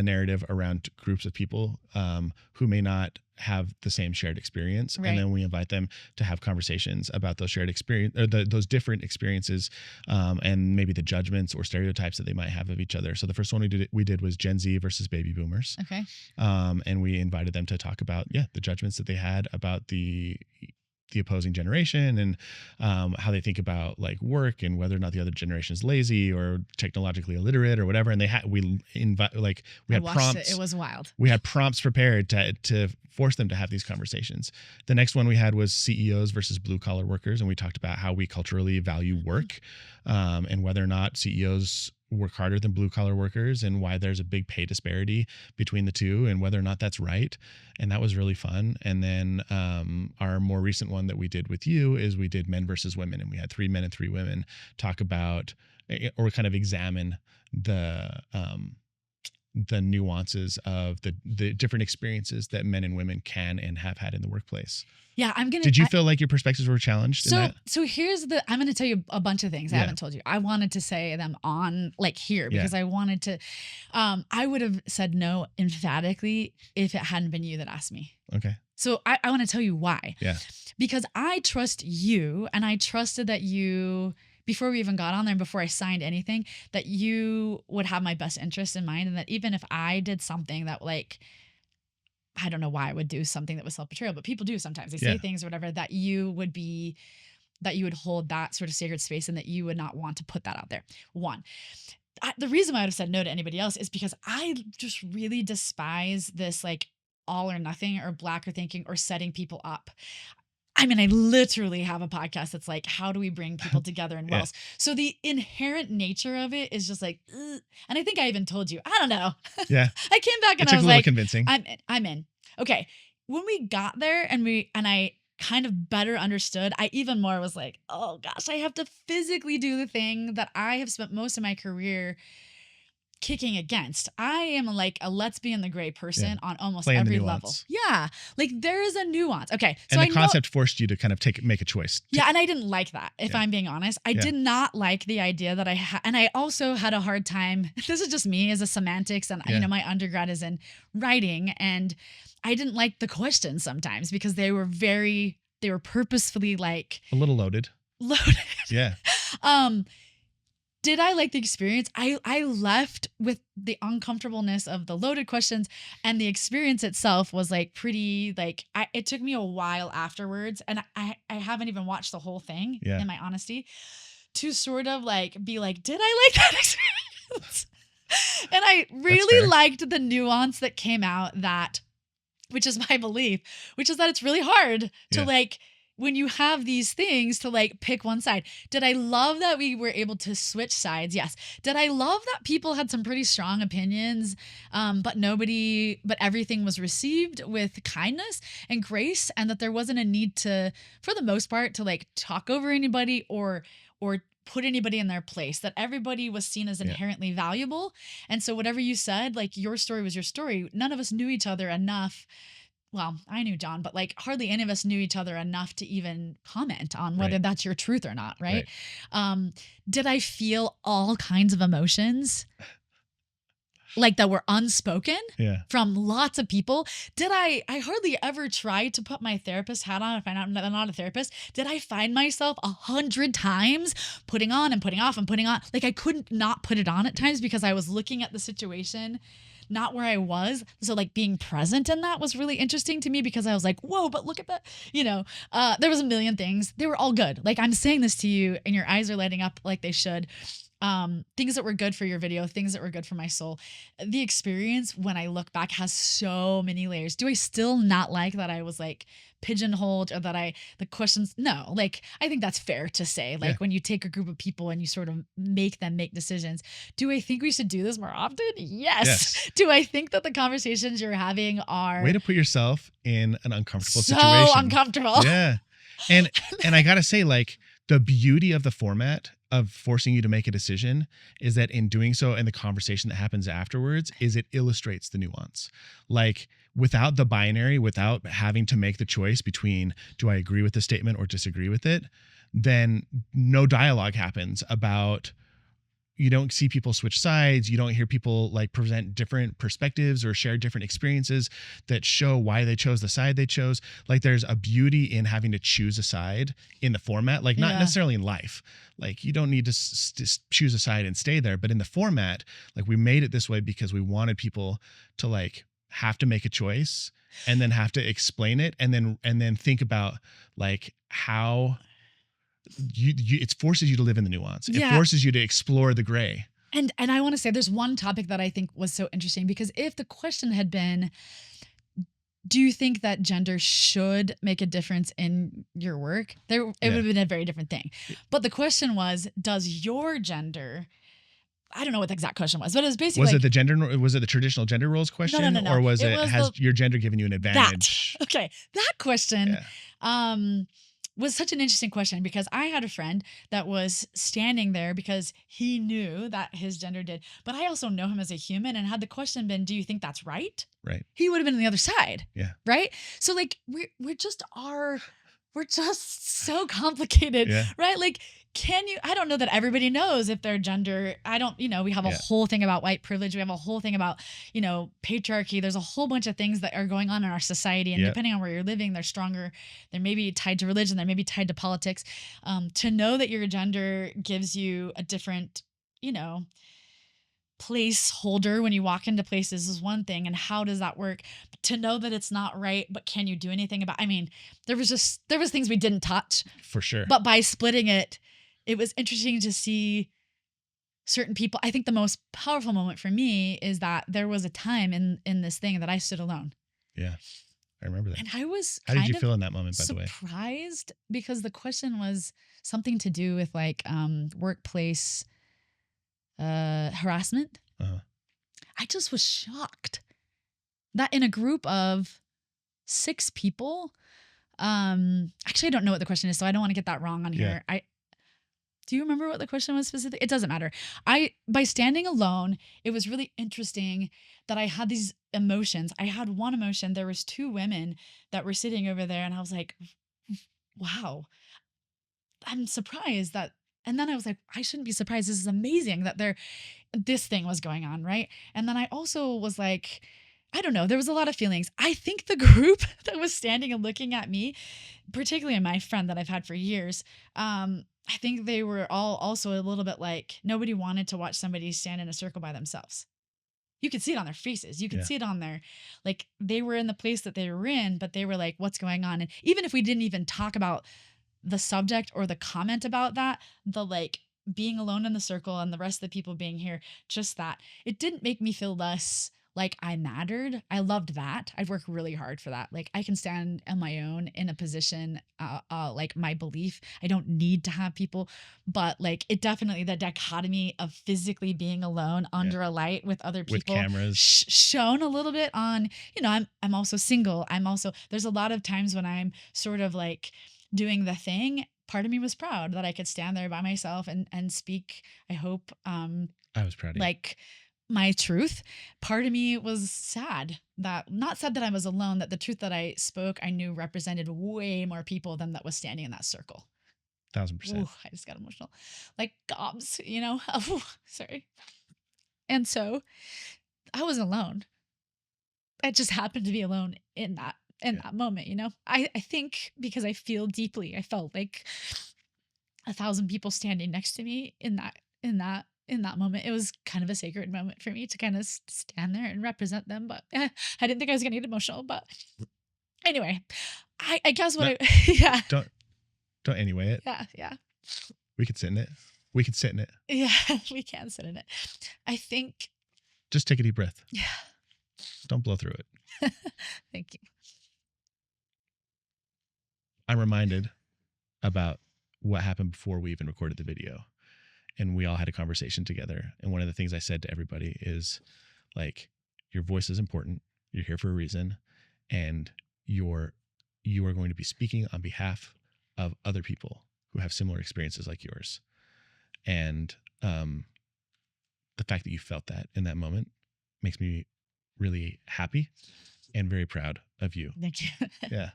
narrative around groups of people who may not have the same shared experience, and then we invite them to have conversations about those shared experience, or those different experiences, and maybe the judgments or stereotypes that they might have of each other. So the first one we did was Gen Z versus baby boomers. Okay. And we invited them to talk about the judgments that they had about the opposing generation, and how they think about like work, and whether or not the other generation is lazy or technologically illiterate or whatever. And we had prompts. It was wild. We had prompts prepared to force them to have these conversations. The next one we had was CEOs versus blue collar workers, and we talked about how we culturally value work, and whether or not CEOs work harder than blue collar workers, and why there's a big pay disparity between the two, and whether or not that's right. And that was really fun. And then our more recent one that we did with you is we did men versus women, and we had 3 men and 3 women talk about, or kind of examine the the nuances of the different experiences that men and women can and have had in the workplace. Yeah, Did you feel like your perspectives were challenged in that? So here's I'm going to tell you a bunch of things I haven't told you. I wanted to say them on like here because I wanted to, I would have said no emphatically if it hadn't been you that asked me. Okay. So I want to tell you why. Yeah. Because I trust you, and I trusted that you, before we even got on there, before I signed anything, that you would have my best interest in mind. And that even if I did something that like, I don't know why I would do something that was self-betrayal, but people do sometimes. They say things or whatever, that you would hold that sort of sacred space and that you would not want to put that out there. One, the reason why I would have said no to anybody else is because I just really despise this like all or nothing or blacker thinking or setting people up. I mean, I literally have a podcast that's like, how do we bring people together in Wells? So the inherent nature of it is just like, ugh. And I think I even told you, I don't know. Yeah. I came back and I was like, convincing. I'm in. Okay. When we got there and I kind of better understood, I even more was like, oh gosh, I have to physically do the thing that I have spent most of my career kicking against. I am like a let's be in the gray person on almost every level. Yeah. Like there is a nuance. Okay. So and the concept forced you to kind of make a choice. Yeah. And I didn't like that. If I'm being honest, I did not like the idea that and I also had a hard time. This is just me as a semantics and you know, my undergrad is in writing, and I didn't like the questions sometimes because they were purposefully like a little loaded. Yeah. Did I like the experience? I left with the uncomfortableness of the loaded questions, and the experience itself was like pretty like it took me a while afterwards, and I haven't even watched the whole thing in my honesty to sort of like be like, did I like that experience? And I really liked the nuance that came out, that, which is my belief, which is that it's really hard to like, when you have these things, to like pick one side. Did I love that we were able to switch sides? Yes. Did I love that people had some pretty strong opinions, but everything was received with kindness and grace, and that there wasn't a need to, for the most part, to like talk over anybody or put anybody in their place, that everybody was seen as inherently valuable. And so whatever you said, like your story was your story. None of us knew each other enough. Well, I knew John, but like hardly any of us knew each other enough to even comment on whether that's your truth or not. Right. Did I feel all kinds of emotions like that were unspoken from lots of people? Did I hardly ever try to put my therapist hat on if I'm not a therapist. Did I find myself 100 times putting on and putting off and putting on? Like I couldn't not put it on at times because I was looking at the situation, not where I was. So like being present in that was really interesting to me, because I was like, whoa, but look at that. You know, there was a million things. They were all good. Like I'm saying this to you and your eyes are lighting up like they should. Things that were good for your video, things that were good for my soul. The experience, when I look back, has so many layers. Do I still not like that I was like pigeonholed, or that the questions? No, like I think that's fair to say. Like when you take a group of people and you sort of make them make decisions. Do I think we should do this more often? Yes. Do I think that the conversations you're having are way to put yourself in an uncomfortable so situation? So uncomfortable. Yeah. And I gotta say, like, the beauty of the format of forcing you to make a decision is that in doing so, and the conversation that happens afterwards, is it illustrates the nuance. Like without the binary, without having to make the choice between, do I agree with the statement or disagree with it? Then no dialogue happens about, you don't see people switch sides. You don't hear people like present different perspectives or share different experiences that show why they chose the side they chose. Like there's a beauty in having to choose a side in the format, like not necessarily in life. Like you don't need to choose a side and stay there, but in the format, like we made it this way because we wanted people to like have to make a choice and then have to explain it. And then think about like how it forces you to live in the nuance. It forces you to explore the gray. And I want to say there's one topic that I think was so interesting, because if the question had been, do you think that gender should make a difference in your work? It would have been a very different thing. But the question was, does your gender, I don't know what the exact question was, but it was basically was it the traditional gender roles question? No. Or has your gender given you an advantage? That question was such an interesting question because I had a friend that was standing there because he knew that his gender did, but I also know him as a human. And had the question been, do you think that's right? Right. He would have been on the other side. Yeah. Right. So like we're just so complicated, Yeah. right? Like, I don't know that everybody knows if their gender, I don't, we have a Yeah. whole thing about white privilege. We have a whole thing about, patriarchy. There's a whole bunch of things that are going on in our society. And Yep. depending on where you're living, they're stronger. They're maybe tied to religion. They're maybe tied to politics. To know that your gender gives you a different, placeholder when you walk into places is one thing, and how does that work? But to know that it's not right, but can you do anything about, I mean, there was things we didn't touch, For sure. but by splitting it, it was interesting to see certain people. I think the most powerful moment for me is that there was a time in this thing that I stood alone. Yeah. I remember that. And I was How did kind you of feel in that moment, by the way? surprised because the question was something to do with like workplace harassment. Uh-huh. I just was shocked that in a group of 6 people, actually I don't know what the question is, so I don't want to get that wrong on here. Do you remember what the question was specifically? It doesn't matter. By standing alone, it was really interesting that I had these emotions. I had one emotion. There was 2 women that were sitting over there, and I was like, wow, I'm surprised that. And then I was like, I shouldn't be surprised. This is amazing that this thing was going on, right? And then I also was like, I don't know, there was a lot of feelings. I think the group that was standing and looking at me, particularly my friend that I've had for years, I think they were all also a little bit like nobody wanted to watch somebody stand in a circle by themselves. You could see it on their faces. You could Yeah. see it on their, like, they were in the place that they were in, but they were like, what's going on? And even if we didn't even talk about the subject or the comment about that, the like being alone in the circle and the rest of the people being here, just that, it didn't make me feel less like I mattered. I loved that. I'd work really hard for that. Like I can stand on my own in a position, like my belief. I don't need to have people, but like it definitely, the dichotomy of physically being alone under a light with other With people cameras. shown a little bit on, I'm also single. There's a lot of times when I'm sort of like doing the thing. Part of me was proud that I could stand there by myself and speak, I hope, I was proud of you. like my truth. Part of me was sad that, not sad that I was alone, that the truth that I spoke, I knew represented way more people than that was standing in that circle. 1000%. Ooh, I just got emotional. Like gobs, Oh, sorry. And so I wasn't alone. I just happened to be alone in that moment, I think because I feel deeply, I felt like 1,000 people standing next to me in that moment. It was kind of a sacred moment for me to kind of stand there and represent them. But I didn't think I was gonna get emotional. But anyway, I guess what yeah. Don't anyway it. Yeah. We could sit in it. We could sit in it. Yeah, we can sit in it. I think. Just take a deep breath. Yeah. Don't blow through it. Thank you. I'm reminded about what happened before we even recorded the video, and we all had a conversation together. And one of the things I said to everybody is like, your voice is important. You're here for a reason. And you are going to be speaking on behalf of other people who have similar experiences like yours. And the fact that you felt that in that moment makes me really happy and very proud of you. Thank you. Yeah.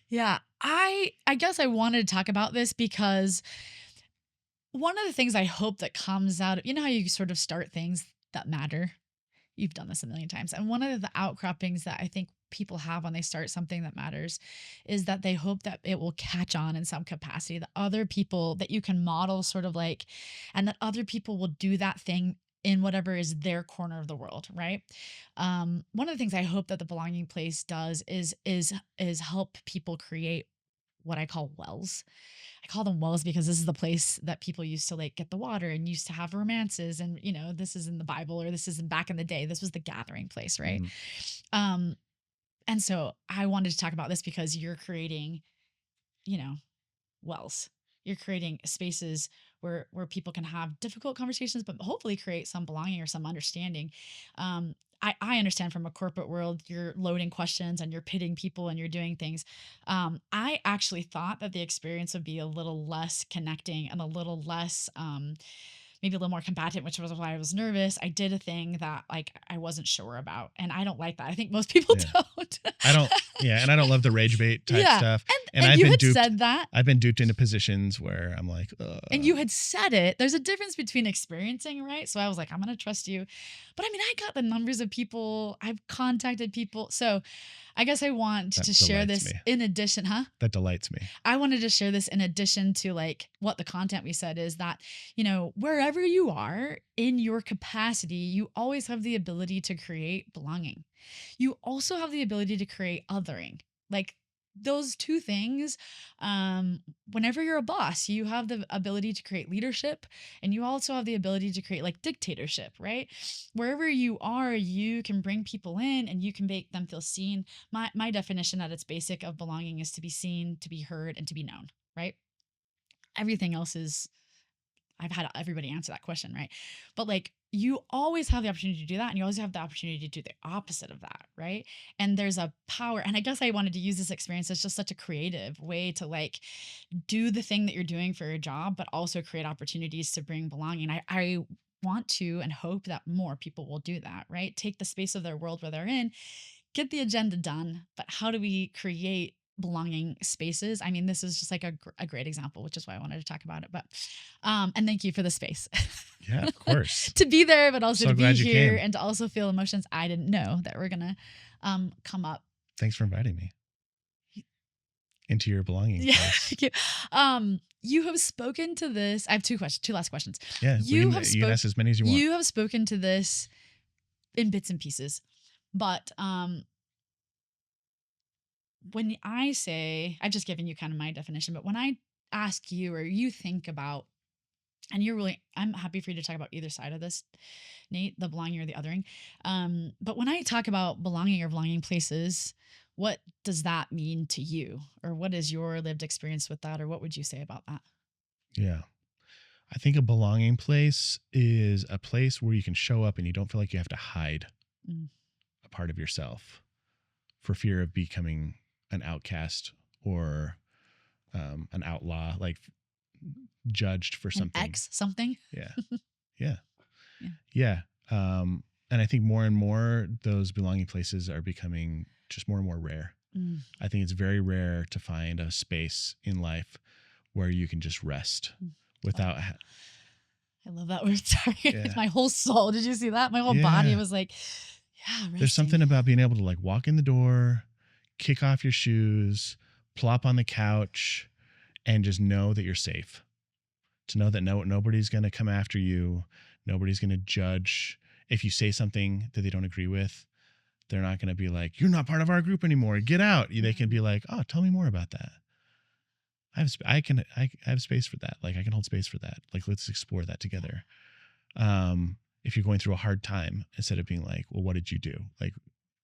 Yeah. I guess I wanted to talk about this because one of the things I hope that comes out of, how you sort of start things that matter. You've done this a million times. And one of the outcroppings that I think people have when they start something that matters is that they hope that it will catch on in some capacity, that other people, that you can model sort of like, and that other people will do that thing in whatever is their corner of the world, right? One of the things I hope that the belonging place does is help people create what I call wells. I call them wells because this is the place that people used to like get the water and used to have romances. And, this is in the Bible, or this is back in the day. This was the gathering place, right? Mhm. And so I wanted to talk about this because you're creating, wells. You're creating spaces where people can have difficult conversations, but hopefully create some belonging or some understanding. I understand from a corporate world, you're loading questions and you're pitting people and you're doing things. I actually thought that the experience would be a little less connecting and a little less, maybe a little more combatant, which was why I was nervous. I did a thing that like I wasn't sure about, and I don't like that. I think most people Yeah. don't. I don't, yeah, and I don't love the rage bait type Yeah, stuff. And and I've you been had duped. said that. I've been duped into positions where I'm like, And you had said it. There's a difference between experiencing, right? So I was like, I'm going to trust you. But I mean, I got the numbers of people. I've contacted people. So I guess I want That to share delights this me. in addition, huh? That delights me. I wanted to share this in addition to like what the content we said is that, you know, wherever you are in your capacity, you always have the ability to create belonging. You also have the ability to create othering. Like those two things, whenever you're a boss, you have the ability to create leadership and you also have the ability to create like dictatorship, right? Wherever you are, you can bring people in and you can make them feel seen. My definition at its basic of belonging is to be seen, to be heard, and to be known, right? Everything else is I've had everybody answer that question, right? But like you always have the opportunity to do that and you always have the opportunity to do the opposite of that, right? And there's a power and I guess I wanted to use this experience as just such a creative way to like do the thing that you're doing for your job but also create opportunities to bring belonging. I want to and hope that more people will do that, right? Take the space of their world where they're in, get the agenda done, but how do we create belonging spaces? I mean, this is just like a great example, which is why I wanted to talk about it. But and thank you for the space. Yeah, of course. To be there, but also So to be glad you here came. and to also feel emotions I didn't know that were gonna come up. Thanks for inviting me into your belonging Yeah, place. thank you. You have spoken to this. I have two last questions. Yeah, You you can ask as many as you want. you have spoken to this in bits and pieces, but when I say, I've just given you kind of my definition, but when I ask you or you think about, and you're really, I'm happy for you to talk about either side of this, Nate, the belonging or the othering. But when I talk about belonging or belonging places, what does that mean to you? Or what is your lived experience with that? Or what would you say about that? Yeah. I think a belonging place is a place where you can show up and you don't feel like you have to hide Mm. a part of yourself for fear of becoming an outcast or an outlaw, like judged for An something. X something? Yeah. Yeah. Yeah. Yeah. And I think more and more those belonging places are becoming just more and more rare. Mm. I think it's very rare to find a space in life where you can just rest without. I love that word. Sorry. Yeah. My whole soul. Did you see that? My whole body Yeah. was like, yeah, There's resting. something about being able to like walk in the door, kick off your shoes, plop on the couch, and just know that you're safe. To know that nobody's going to come after you. Nobody's going to judge. If you say something that they don't agree with, they're not going to be like, you're not part of our group anymore. Get out. They can be like, oh, tell me more about that. I have space for that. Like I can hold space for that. Like, let's explore that together. If you're going through a hard time, instead of being like, well, what did you do? Like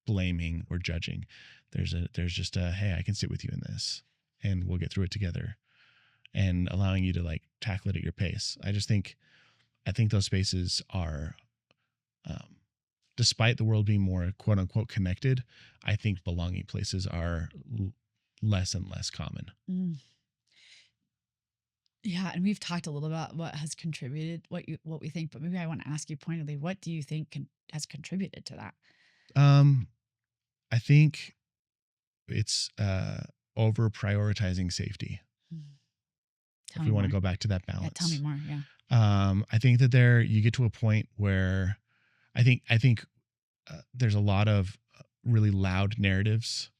blaming or judging, there's just a, hey, I can sit with you in this and we'll get through it together, and allowing you to like tackle it at your pace. I think those spaces are, despite the world being more quote unquote connected, I think belonging places are less and less common. Mm. Yeah, and we've talked a little about what has contributed, what we think, but maybe I want to ask you pointedly, what do you think has contributed to that? I think it's over prioritizing safety. Tell If me we want to more. go back to that Yeah, balance. tell me more. Yeah. I think that you get to a point where I think there's a lot of really loud narratives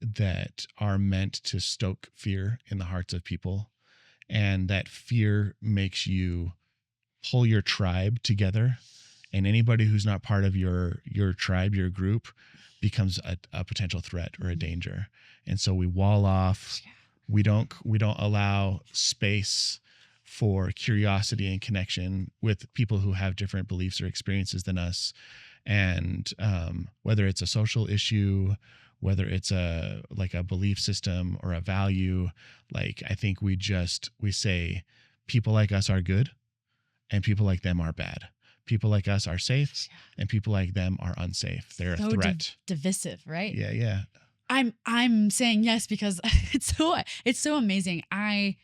that are meant to stoke fear in the hearts of people. And that fear makes you pull your tribe together. And anybody who's not part of your tribe, your group, becomes a potential threat or a danger. And so we wall off. We don't allow space for curiosity and connection with people who have different beliefs or experiences than us. And whether it's a social issue, whether it's a belief system or a value, like I think we say people like us are good and people like them are bad. People like us are safe, and people like them are unsafe. They're So a threat. divisive, right? Yeah. I'm saying yes because it's so amazing. I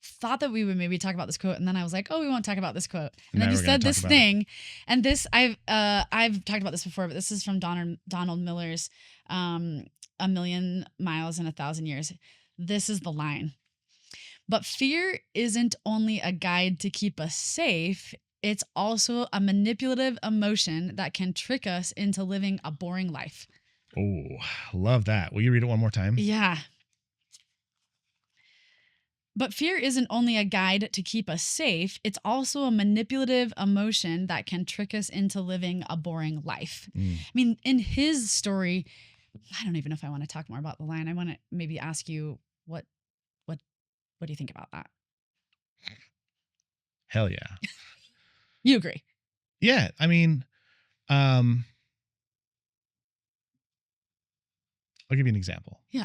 thought that we would maybe talk about this quote, and then I was like, oh, we won't talk about this quote. And Now then you we're gonna said talk this about it. thing, and this I've talked about this before, but this is from Donald Miller's A Million Miles in 1,000 Years. This is the line. But fear isn't only a guide to keep us safe, it's also a manipulative emotion that can trick us into living a boring life. Oh, love that. Will you read it one more time? Yeah. But fear isn't only a guide to keep us safe, it's also a manipulative emotion that can trick us into living a boring life. I mean, in his story, I don't even know if I want to talk more about the line. I want to maybe ask you what do you think about that? Hell yeah. You agree? Yeah. I mean, I'll give you an example. Yeah.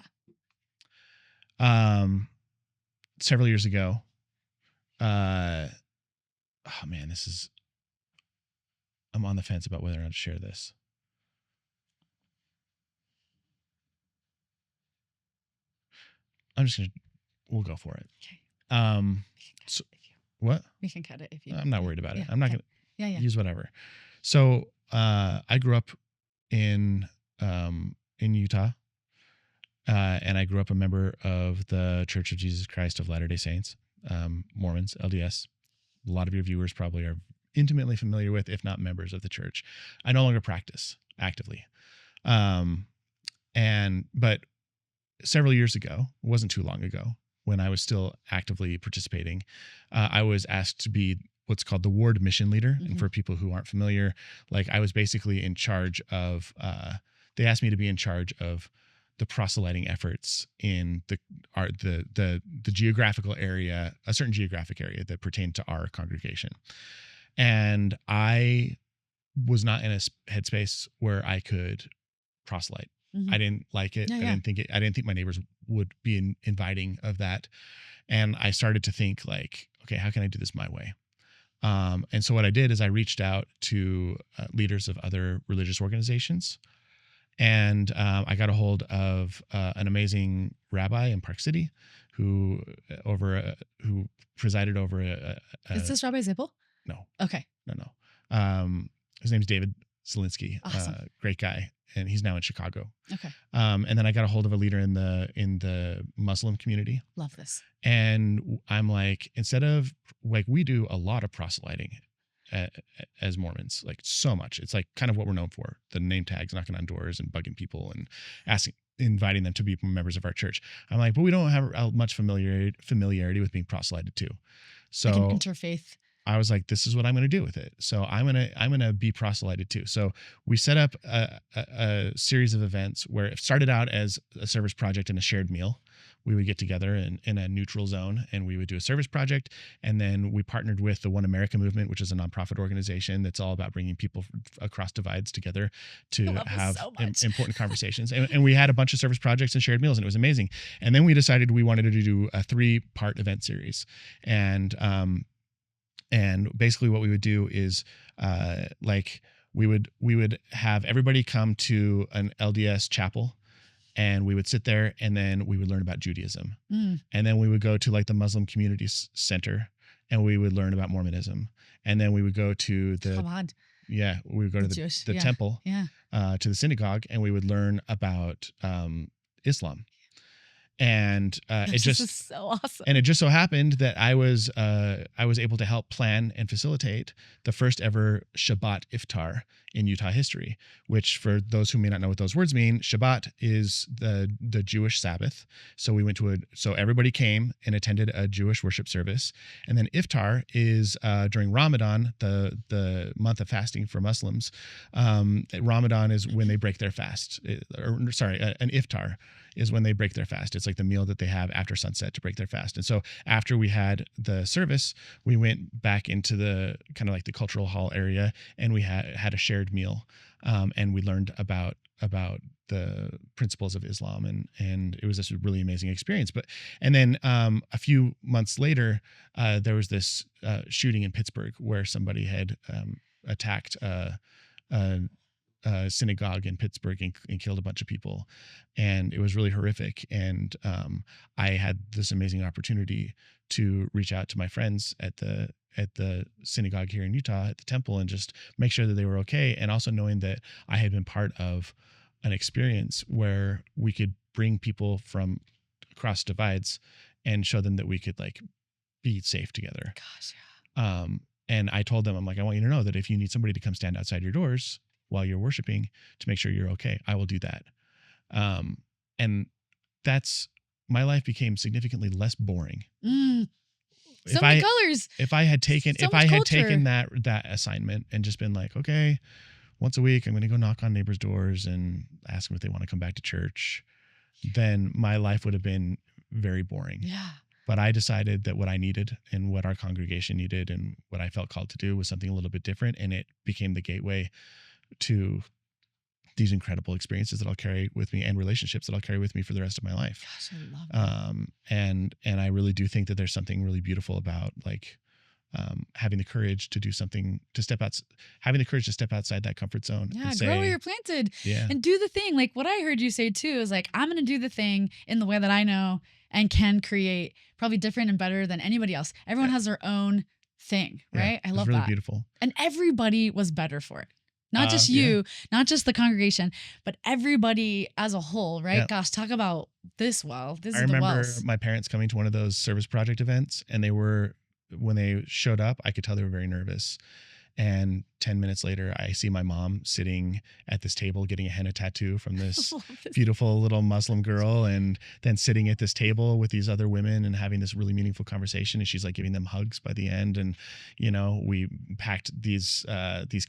Several years ago, oh man, I'm on the fence about whether or not to share this. We'll go for it. Okay. So, what? We can cut it if you. I'm not worried about it. Yeah, I'm not okay. gonna Yeah. use whatever. So, I grew up in Utah, and I grew up a member of the Church of Jesus Christ of Latter-day Saints, Mormons, LDS. A lot of your viewers probably are intimately familiar with, if not members of the church. I no longer practice actively, but several years ago, it wasn't too long ago, when I was still actively participating, I was asked to be what's called the ward mission leader. And for people who aren't familiar, like I was basically in charge of, they asked me to be in charge of the proselyting efforts in the geographical area, a certain geographic area that pertained to our congregation. And I was not in a headspace where I could proselyte. I didn't like it. Yeah, I didn't think my neighbors would be inviting of that. And I started to think like, okay, how can I do this my way? And so what I did is I reached out to leaders of other religious organizations, and I got a hold of an amazing rabbi in Park City who presided over Is this Rabbi Zippel? No. Okay. No. His name's David Zielinski. Awesome. Great guy. And he's now in Chicago. Okay. And then I got a hold of a leader in the Muslim community. Love this. And I'm like, instead of like, we do a lot of proselyting as Mormons, like so much. It's like kind of what we're known for: the name tags, knocking on doors, and bugging people, and inviting them to be members of our church. I'm like, but we don't have much familiarity with being proselyted to. So like an interfaith. I was like, this is what I'm going to do with it. So I'm going to be proselyted too. So we set up a series of events where it started out as a service project and a shared meal. We would get together in a neutral zone, and we would do a service project. And then we partnered with the One America Movement, which is a nonprofit organization that's all about bringing people across divides together to have important conversations. And we had a bunch of service projects and shared meals, and it was amazing. And then we decided we wanted to do a 3-part event series. And basically what we would do is like we would have everybody come to an LDS chapel, and we would sit there, and then we would learn about Judaism. And then we would go to like the Muslim Community Center, and we would learn about Mormonism. And then we would go to we would go to the temple, to the synagogue, and we would learn about Islam. And this is so awesome. And it just so happened that I was able to help plan and facilitate the first ever Shabbat iftar in Utah history, which, for those who may not know what those words mean, Shabbat is the Jewish Sabbath. So so everybody came and attended a Jewish worship service. And then iftar is during Ramadan, the month of fasting for Muslims. Ramadan is when they break their fast. An iftar is when they break their fast. It's like the meal that they have after sunset to break their fast. And so after we had the service, we went back into the kind of like the cultural hall area, and we had a shared meal, and we learned about the principles of Islam, and it was this really amazing experience. And then a few months later, there was this shooting in Pittsburgh where somebody had attacked a, a synagogue in Pittsburgh and killed a bunch of people, and it was really horrific. And I had this amazing opportunity to reach out to my friends at the synagogue here in Utah at the temple and just make sure that they were okay, and also knowing that I had been part of an experience where we could bring people from across divides and show them that we could like be safe together. Gosh, yeah. And I told them, I'm like, I want you to know that if you need somebody to come stand outside your doors while you're worshiping to make sure you're okay, I will do that. And that's, my life became significantly less boring. So many colors. If I had taken culture. that assignment and just been like, okay, once a week I'm going to go knock on neighbors' doors and ask them if they want to come back to church, then my life would have been very boring. Yeah. But I decided that what I needed and what our congregation needed and what I felt called to do was something a little bit different, and it became the gateway to these incredible experiences that I'll carry with me and relationships that I'll carry with me for the rest of my life. Gosh, I love that. And I really do think that there's something really beautiful about like having the courage to do something, having the courage to step outside that comfort zone. Yeah, and grow where you're planted. Yeah. And do the thing. Like what I heard you say too is like, I'm going to do the thing in the way that I know and can create, probably different and better than anybody else. Everyone has their own thing, right? I love really that. Beautiful. And everybody was better for it. Not just you, not just the congregation, but everybody as a whole, right? Yeah. Gosh, talk about this well. I remember my parents coming to one of those service project events, and when they showed up, I could tell they were very nervous. And 10 minutes later, I see my mom sitting at this table getting a henna tattoo from this beautiful little Muslim girl, and then sitting at this table with these other women and having this really meaningful conversation. And she's like giving them hugs by the end. And, you know, we packed these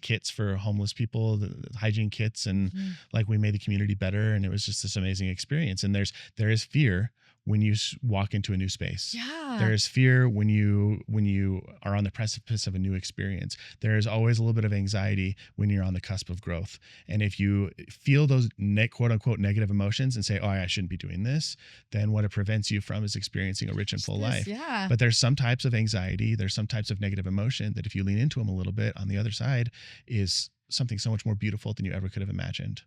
kits for homeless people, the hygiene kits, and like we made the community better. And it was just this amazing experience. And there is fear when you walk into a new space. Yeah. There is fear when you are on the precipice of a new experience. There is always a little bit of anxiety when you're on the cusp of growth. And if you feel those quote unquote negative emotions and say, oh, I shouldn't be doing this, then what it prevents you from is experiencing a rich and full life. Yeah. But there's some types of anxiety, there's some types of negative emotion that if you lean into them a little bit, on the other side is something so much more beautiful than you ever could have imagined.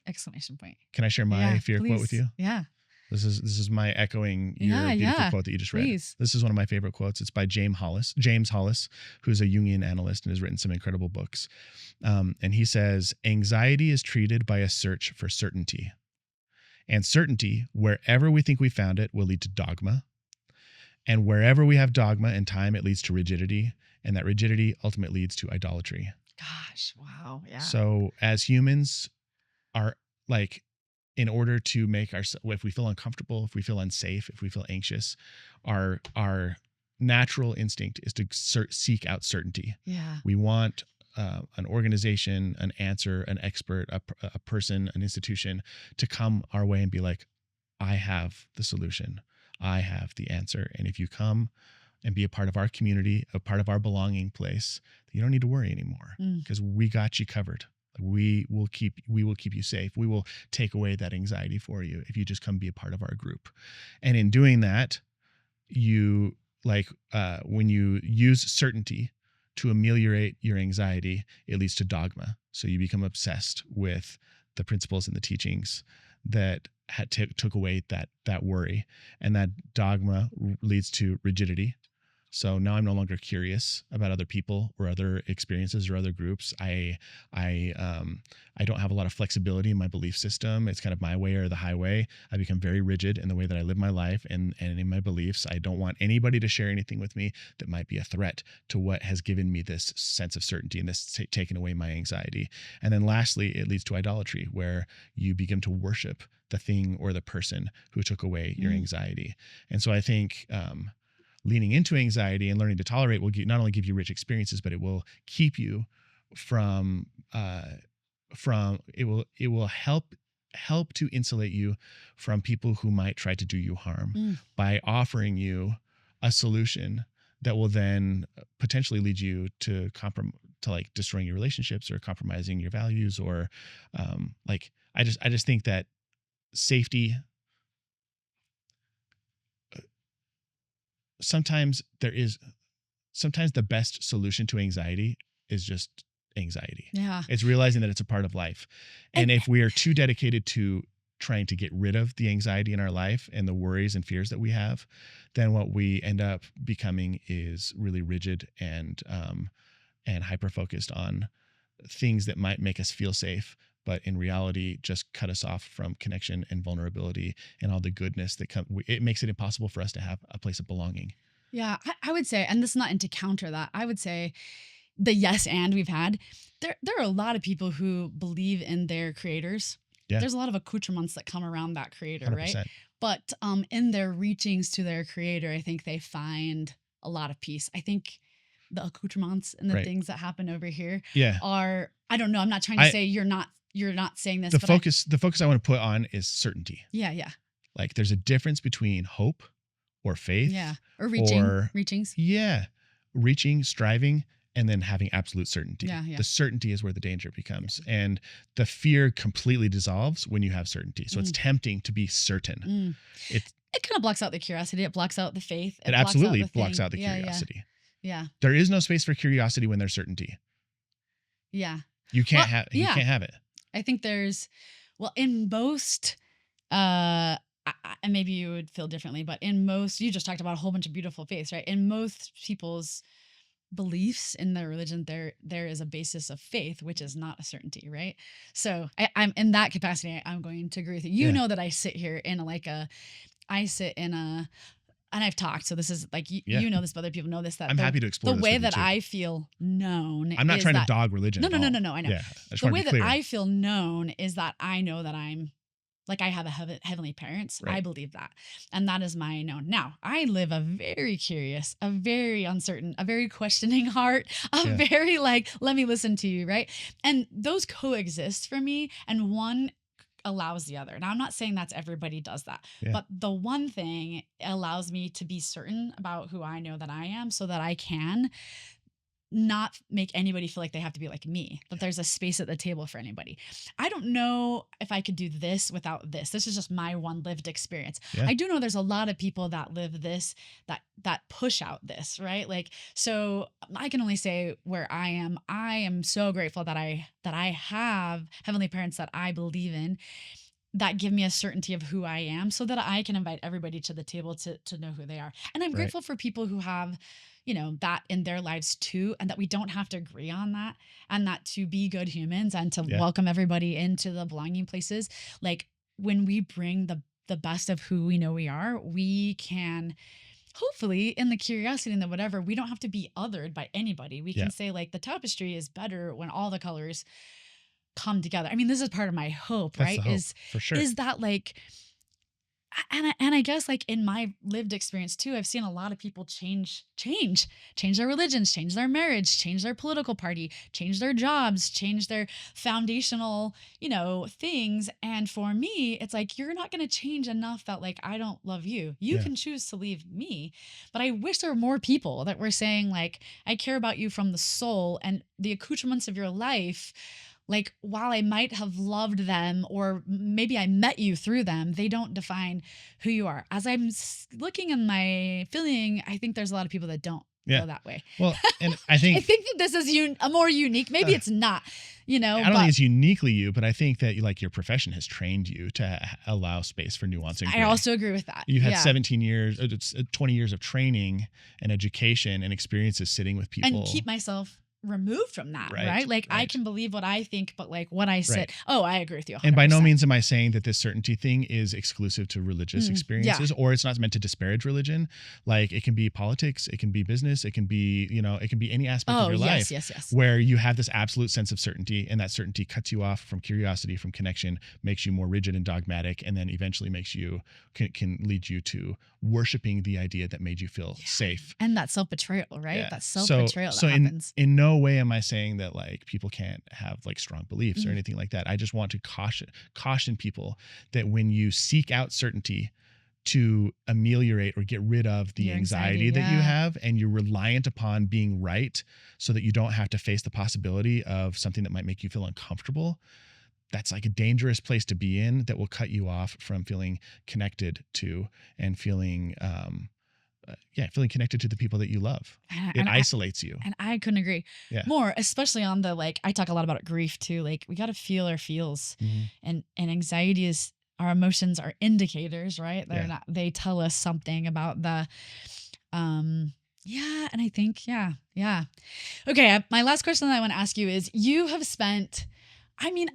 Exclamation point. Can I share my fear quote with you? Yeah. This is my echoing your beautiful quote that you just read. Please. This is one of my favorite quotes. It's by James Hollis, who's a Jungian analyst and has written some incredible books. And he says, anxiety is treated by a search for certainty. And certainty, wherever we think we found it, will lead to dogma. And wherever we have dogma and time, it leads to rigidity. And that rigidity ultimately leads to idolatry. Gosh, wow. Yeah. So as humans are like, in order to make if we feel uncomfortable, if we feel unsafe, if we feel anxious, our natural instinct is to seek out certainty. Yeah. We want an organization, an answer, an expert, a person, an institution to come our way and be like, I have the solution. I have the answer. And if you come and be a part of our community, a part of our belonging place, you don't need to worry anymore because we got you covered. We will keep you safe. We will take away that anxiety for you if you just come be a part of our group. And in doing that, you when you use certainty to ameliorate your anxiety, it leads to dogma. So you become obsessed with the principles and the teachings that took away that worry, and that dogma leads to rigidity. So now I'm no longer curious about other people or other experiences or other groups. I don't have a lot of flexibility in my belief system. It's kind of my way or the highway. I become very rigid in the way that I live my life and in my beliefs. I don't want anybody to share anything with me that might be a threat to what has given me this sense of certainty and this taken away my anxiety. And then lastly, it leads to idolatry, where you begin to worship the thing or the person who took away your anxiety. And so I think leaning into anxiety and learning to tolerate will not only give you rich experiences, but it will keep you from it will help to insulate you from people who might try to do you harm by offering you a solution that will then potentially lead you to like destroying your relationships or compromising your values or I just think that safety, sometimes the best solution to anxiety is just anxiety. Yeah. It's realizing that it's a part of life. And if we are too dedicated to trying to get rid of the anxiety in our life and the worries and fears that we have, then what we end up becoming is really rigid and hyper focused on things that might make us feel safe, but in reality just cut us off from connection and vulnerability and all the goodness that it makes it impossible for us to have a place of belonging. Yeah, I would say, and this is not to counter that, I would say the yes and we've had, there are a lot of people who believe in their creators. Yeah. There's a lot of accoutrements that come around that creator, 100%. right? But in their reachings to their creator, I think they find a lot of peace. I think the accoutrements and the Right. things that happen over here Yeah. are, I don't know, I'm not trying to say you're not saying this. The but focus I want to put on is certainty. Yeah. Like there's a difference between hope or faith. Yeah. Or reachings. Yeah. Reaching, striving, and then having absolute certainty. Yeah. The certainty is where the danger becomes. And the fear completely dissolves when you have certainty. So it's tempting to be certain. It kind of blocks out the curiosity. It blocks out the faith. It absolutely blocks out the curiosity. Yeah. There is no space for curiosity when there's certainty. Yeah. You can't can't have it. I think in most, and maybe you would feel differently, but in most, you just talked about a whole bunch of beautiful faiths, right? In most people's beliefs in their religion, there is a basis of faith, which is not a certainty, right? So I'm in that capacity, I'm going to agree with you. You know that I sit here in and I've talked, so this is like, you know this, but other people know this, that I'm happy to explore the this way with you that too. I feel known. I'm not trying to dog religion. No, at all. I know. Yeah, I just The want way to be that clear. I feel known is that I know that I'm like, I have a heavenly parents. Right. I believe that. And that is my known. Now, I live a very curious, a very uncertain, a very questioning heart, very like, let me listen to you, right? And those coexist for me. And one allows the other. Now, I'm not saying that's everybody does that, but the one thing allows me to be certain about who I know that I am so that I can not make anybody feel like they have to be like me, that there's a space at the table for anybody. I don't know if I could do this without this. This is just my one lived experience. Yeah. I do know there's a lot of people that live this, that push out this, right? Like, so I can only say where I am so grateful that I have heavenly parents that I believe in, that give me a certainty of who I am so that I can invite everybody to the table to know who they are. And I'm grateful for people who have, that in their lives too, and that we don't have to agree on that, and that to be good humans and to welcome everybody into the belonging places. Like when we bring the best of who we know we are, we can hopefully in the curiosity and the whatever, we don't have to be othered by anybody. We can say like the tapestry is better when all the colors come together. I mean, this is part of my hope, That's right? the hope, for sure. Is that like, and I guess like in my lived experience too, I've seen a lot of people change their religions, change their marriage, change their political party, change their jobs, change their foundational, things. And for me, it's like, you're not going to change enough that like, I don't love you. You can choose to leave me. But I wish there were more people that were saying like, I care about you from the soul, and the accoutrements of your life. Like, while I might have loved them, or maybe I met you through them, they don't define who you are. As I'm looking in my feeling, I think there's a lot of people that don't feel that way. Well, and I think I think that this is a more unique. Maybe it's not. I don't think it's uniquely you, but I think that like your profession has trained you to allow space for nuance and gray. I also agree with that. You had 17 years, 20 years of training and education and experiences sitting with people, and keep myself removed from that, right? Like I can believe what I think, but like what I said, I agree with you 100%. And by no means am I saying that this certainty thing is exclusive to religious experiences, or it's not meant to disparage religion. Like it can be politics, it can be business, it can be, it can be any aspect of your life where you have this absolute sense of certainty, and that certainty cuts you off from curiosity, from connection, makes you more rigid and dogmatic, and then eventually makes you, can lead you to worshiping the idea that made you feel safe. And that self-betrayal, right? Yeah. That self-betrayal so that happens. In no way am I saying that like people can't have like strong beliefs or anything like that. I just want to caution people that when you seek out certainty to ameliorate or get rid of the anxiety that you have, and you're reliant upon being right so that you don't have to face the possibility of something that might make you feel uncomfortable, that's like a dangerous place to be in, that will cut you off from feeling connected to and feeling feeling connected to the people that you love. And, It and I isolates you. and I couldn't agree Yeah. more, especially on the like. I talk a lot about grief too. Like we got to feel our feels, Mhm. and anxiety is our emotions are indicators, right? They're Yeah. not. They tell us something about the, yeah. And I think yeah. Okay, my last question that I want to ask you is: you have spent. I mean,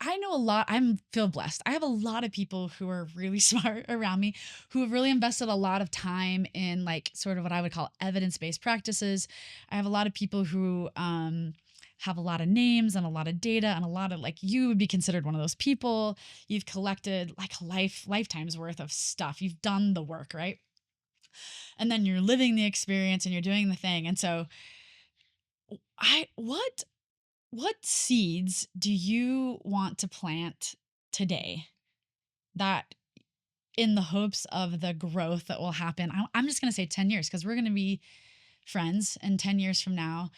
I know a lot. Feel blessed. I have a lot of people who are really smart around me, who have really invested a lot of time in like sort of what I would call evidence based practices. I have a lot of people who have a lot of names and a lot of data and a lot of like you would be considered one of those people. You've collected like lifetimes worth of stuff. You've done the work, right? And then you're living the experience and you're doing the thing. And so I what seeds do you want to plant today that in the hopes of the growth that will happen? I'm just going to say 10 years because we're going to be friends and 10 years from now.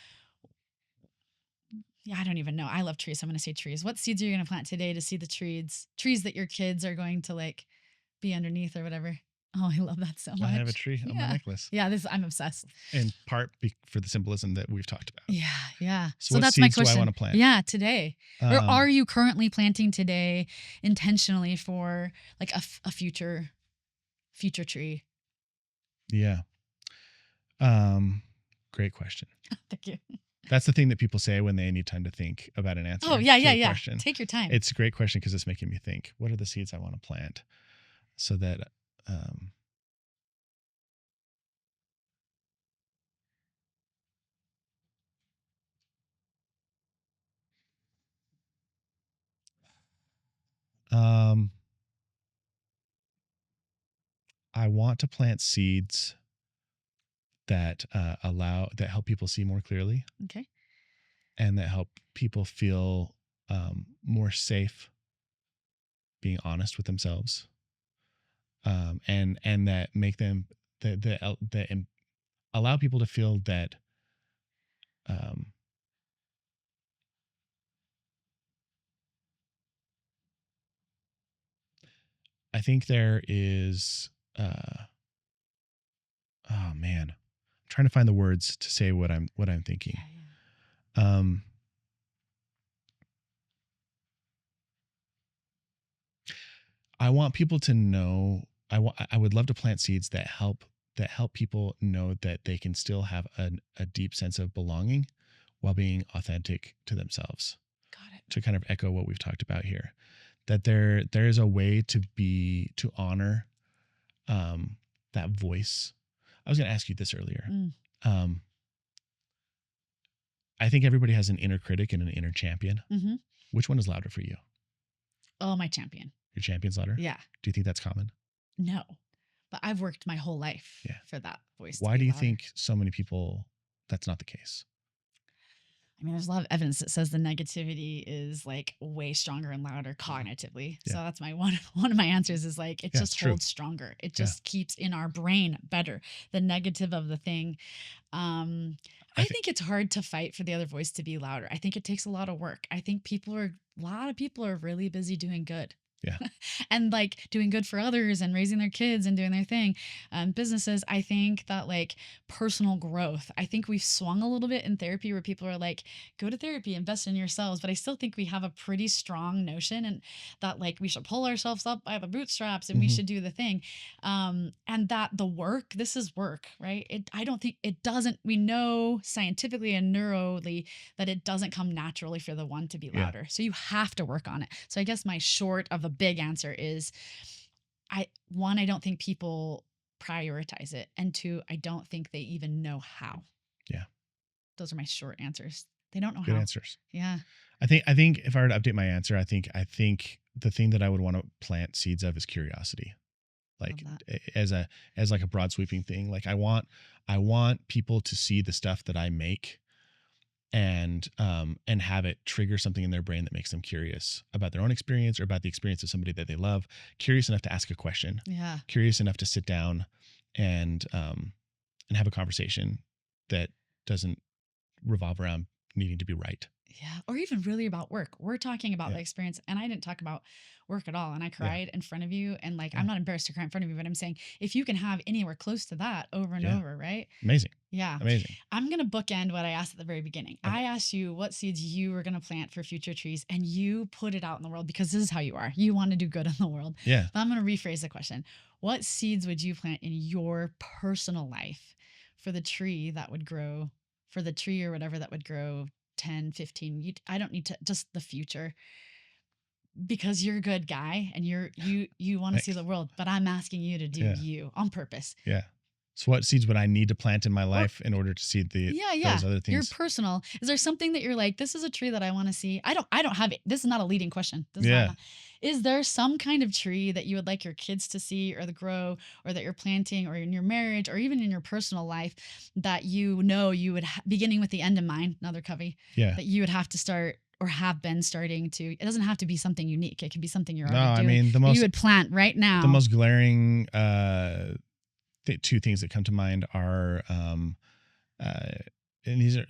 Yeah, I don't even know. I love trees. So I'm going to say trees. What seeds are you going to plant today to see the trees that your kids are going to like be underneath or whatever? Oh, I love that so I have a much. tree on my Yeah. necklace. Yeah, I'm obsessed. In part for the symbolism that we've talked about. Yeah. So So what that's my seeds do I question. want to plant? Yeah, today. Or Um, are you currently planting today intentionally for like a future tree? Yeah. Great question. Thank you. That's the thing that people say when they need time to think about an answer. Oh, yeah, to yeah, a yeah. question. Take your time. It's a great question because it's making me think. What are the seeds I want to plant so that I want to plant seeds that help people see more clearly Okay. and that help people feel more safe being honest with themselves, and that make them that allow people to feel that um, I think there is oh man, I'm trying to find the words to say what I'm thinking. Yeah. I want people to know. I would love to plant seeds that help people know that they can still have a deep sense of belonging while being authentic to themselves. Got it. To kind of echo what we've talked about here, that there is a way to honor that voice. I was going to ask you this earlier. Um, I think everybody has an inner critic and an inner champion. Mm-hmm. Which one is louder for you? Oh, my champion. Your champion's louder? Yeah. Do you think that's common? No, but I've worked my whole life for that voice. Why do you think so many people that's not the case? I mean, there's a lot of evidence that says the negativity is like way stronger and louder cognitively. Yeah. So that's my one of my answers is like it just true. holds stronger. It just keeps in our brain better. The negative of the thing. I think it's hard to fight for the other voice to be louder. I think it takes a lot of work. I think a lot of people are really busy doing good. Yeah. And like doing good for others and raising their kids and doing their thing. Businesses, I think that like personal growth, I think we've swung a little bit in therapy where people are like, go to therapy, invest in yourselves. But I still think we have a pretty strong notion and that like we should pull ourselves up by the bootstraps and we should do the thing. And that the work, this is work, right? I don't think it doesn't, we know scientifically and neurally that it doesn't come naturally for the one to be louder. So you have to work on it. So I guess my short of a big answer is I don't think people prioritize it. And two, I don't think they even know how. Yeah. Those are my short answers. They don't know Good how. answers. Yeah. I think if I were to update my answer, I think the thing that I would want to plant seeds of is curiosity. Like as like a broad sweeping thing. Like I want people to see the stuff that I make and have it trigger something in their brain that makes them curious about their own experience or about the experience of somebody that they love, curious enough to ask a question, curious enough to sit down and have a conversation that doesn't revolve around needing to be right. Yeah. Or even really about work. We're talking about Yeah. the experience, and I didn't talk about work at all. And I Yeah. cried in front of you. And like, Yeah. I'm not embarrassed to cry in front of you, but I'm saying if you can have anywhere close to that over and Yeah. over, right? Amazing. Yeah. Amazing. I'm going to bookend what I asked at the very beginning. Okay. I asked you what seeds you were going to plant for future trees, and you put it out in the world because this is how you are. You want to do good in the world. Yeah. But I'm going to rephrase the question. What seeds would you plant in your personal life for the tree that would grow, for the tree or whatever that would grow 10, 15? I don't need to, just the future, because you're a good guy and you want to see Thanks. the world, but I'm asking you to do Yeah. you on purpose. Yeah. So what seeds would I need to plant in my Or life in order to see yeah, those other your things? personal. Is there something that you're like, this is a tree that I want to see? I don't have it. This is not a leading question. This is Yeah. not. Is there some kind of tree that you would like your kids to see or the grow, or that you're planting, or in your marriage, or even in your personal life, that you know you would beginning with the end in mind, another Covey, Yeah. that you would have to start or have been starting to? It doesn't have to be something unique. It can be something you're No, already I doing. mean That you would plant right the now. most glaring two things that come to mind are and these are,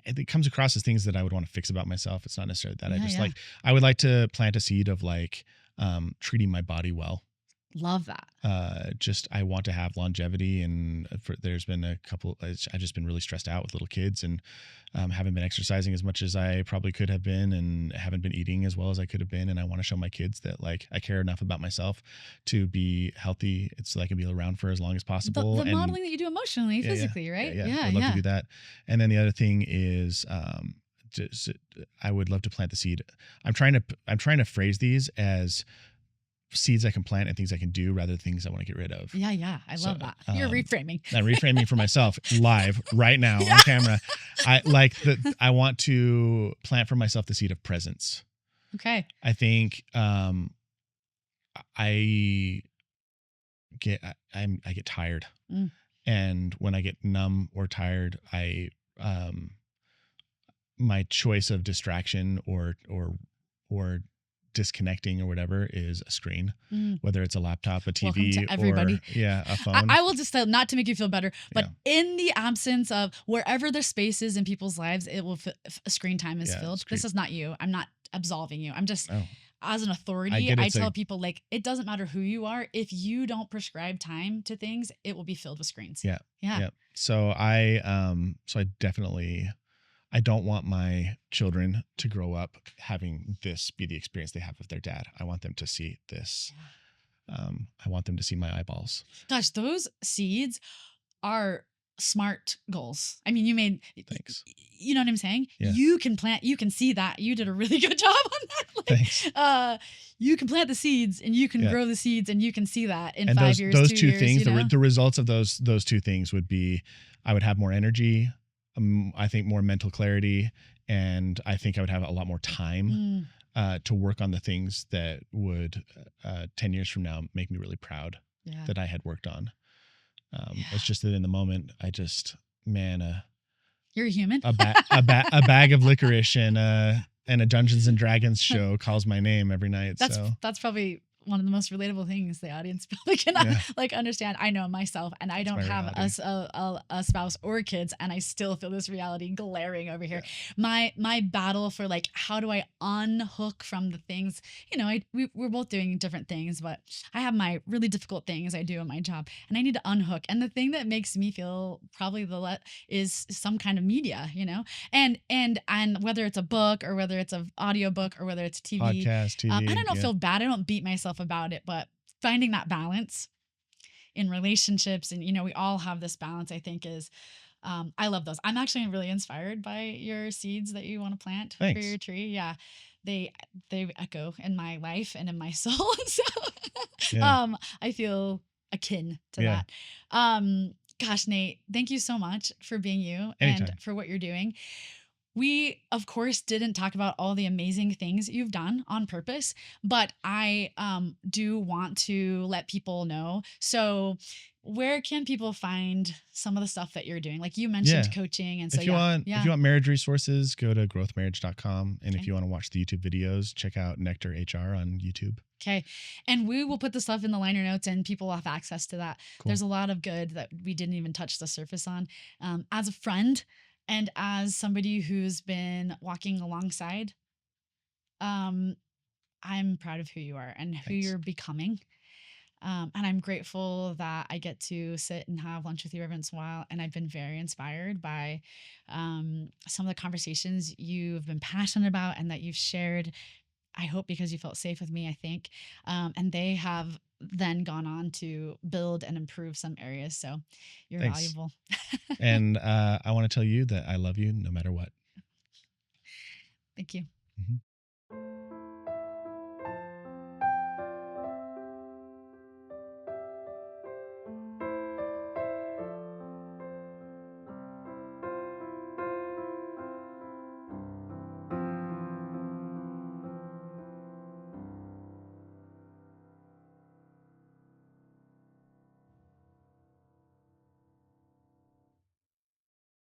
it comes across as things that I would want to fix about myself. It's not necessarily that. I Yeah, just yeah. like, I would like to plant a seed of like treating my body well. Love that. Just I want to have longevity, and there's been a couple. I've just been really stressed out with little kids, and haven't been exercising as much as I probably could have been, and haven't been eating as well as I could have been. And I want to show my kids that like I care enough about myself to be healthy. It's so I can be around for as long as possible. The and modeling that you do emotionally, yeah, physically, right? yeah, I'd love to do that. And then the other thing is just I would love to plant the seed. I'm trying to phrase these as seeds I can plant and things I can do rather than things I want to get rid of. Yeah. I love that. You're reframing. I'm reframing for myself live right now on camera. I want to plant for myself the seed of presence. Okay. I think I get tired. And when I get numb or tired, my choice of distraction or disconnecting or whatever is a screen, whether it's a laptop, a TV, to everybody. or a phone. I will just say, not to make you feel better, but in the absence of wherever there's spaces in people's lives, it will screen time is filled. This is not you. I'm not absolving you. I'm just as an authority. I tell people, like, it doesn't matter who you are. If you don't prescribe time to things, it will be filled with screens. Yeah. So I definitely, I don't want my children to grow up having this be the experience they have with their dad. I want them to see this. I want them to see my eyeballs. Gosh, those seeds are smart goals. I mean, you made, Thanks. You know what I'm saying? Yeah. You can plant, you can see that. You did a really good job on that. Like, Thanks. You can plant the seeds and you can grow the seeds and you can see that in and 5 years. Those 2 two years, things, you know? the results of those two things would be, I would have more energy. I think more mental clarity, and I think I would have a lot more time to work on the things that would 10 years from now make me really proud that I had worked on. It's just that in the moment, I just, you're a human. a bag of licorice and a Dungeons and Dragons show calls my name every night. That's probably one of the most relatable things the audience probably can like understand. I know myself, and I don't have a spouse or kids, and I still feel this reality glaring over here. My battle for like, how do I unhook from the things, you know, we're both doing different things, but I have my really difficult things I do in my job, and I need to unhook. And the thing that makes me feel probably is some kind of media, you know, and whether it's a book or whether it's an audio book or whether it's TV, podcast, TV. I don't feel bad. I don't beat myself about it, but finding that balance in relationships, and, you know, we all have this balance, I think is, I love those. I'm actually really inspired by your seeds that you want to plant for your tree. Yeah. They echo in my life and in my soul. So, I feel akin to that. Gosh, Nate, thank you so much for being you. Anytime. And for what you're doing. We, of course, didn't talk about all the amazing things you've done on purpose, but I do want to let people know. So where can people find some of the stuff that you're doing? Like you mentioned coaching. And so if you want marriage resources, go to growthmarriage.com. And if you want to watch the YouTube videos, check out Nectar HR on YouTube. Okay. And we will put the stuff in the liner notes and people will have access to that. Cool. There's a lot of good that we didn't even touch the surface on. As a friend, And as somebody who's been walking alongside, um, I'm proud of who you are and who Thanks. you're becoming. And I'm grateful that I get to sit and have lunch with you every once in a while. And I've been very inspired by some of the conversations you've been passionate about and that you've shared. I hope because you felt safe with me, I think. And they have then gone on to build and improve some areas. So you're Thanks. valuable. And I want to tell you that I love you no matter what. Thank you. Mhm.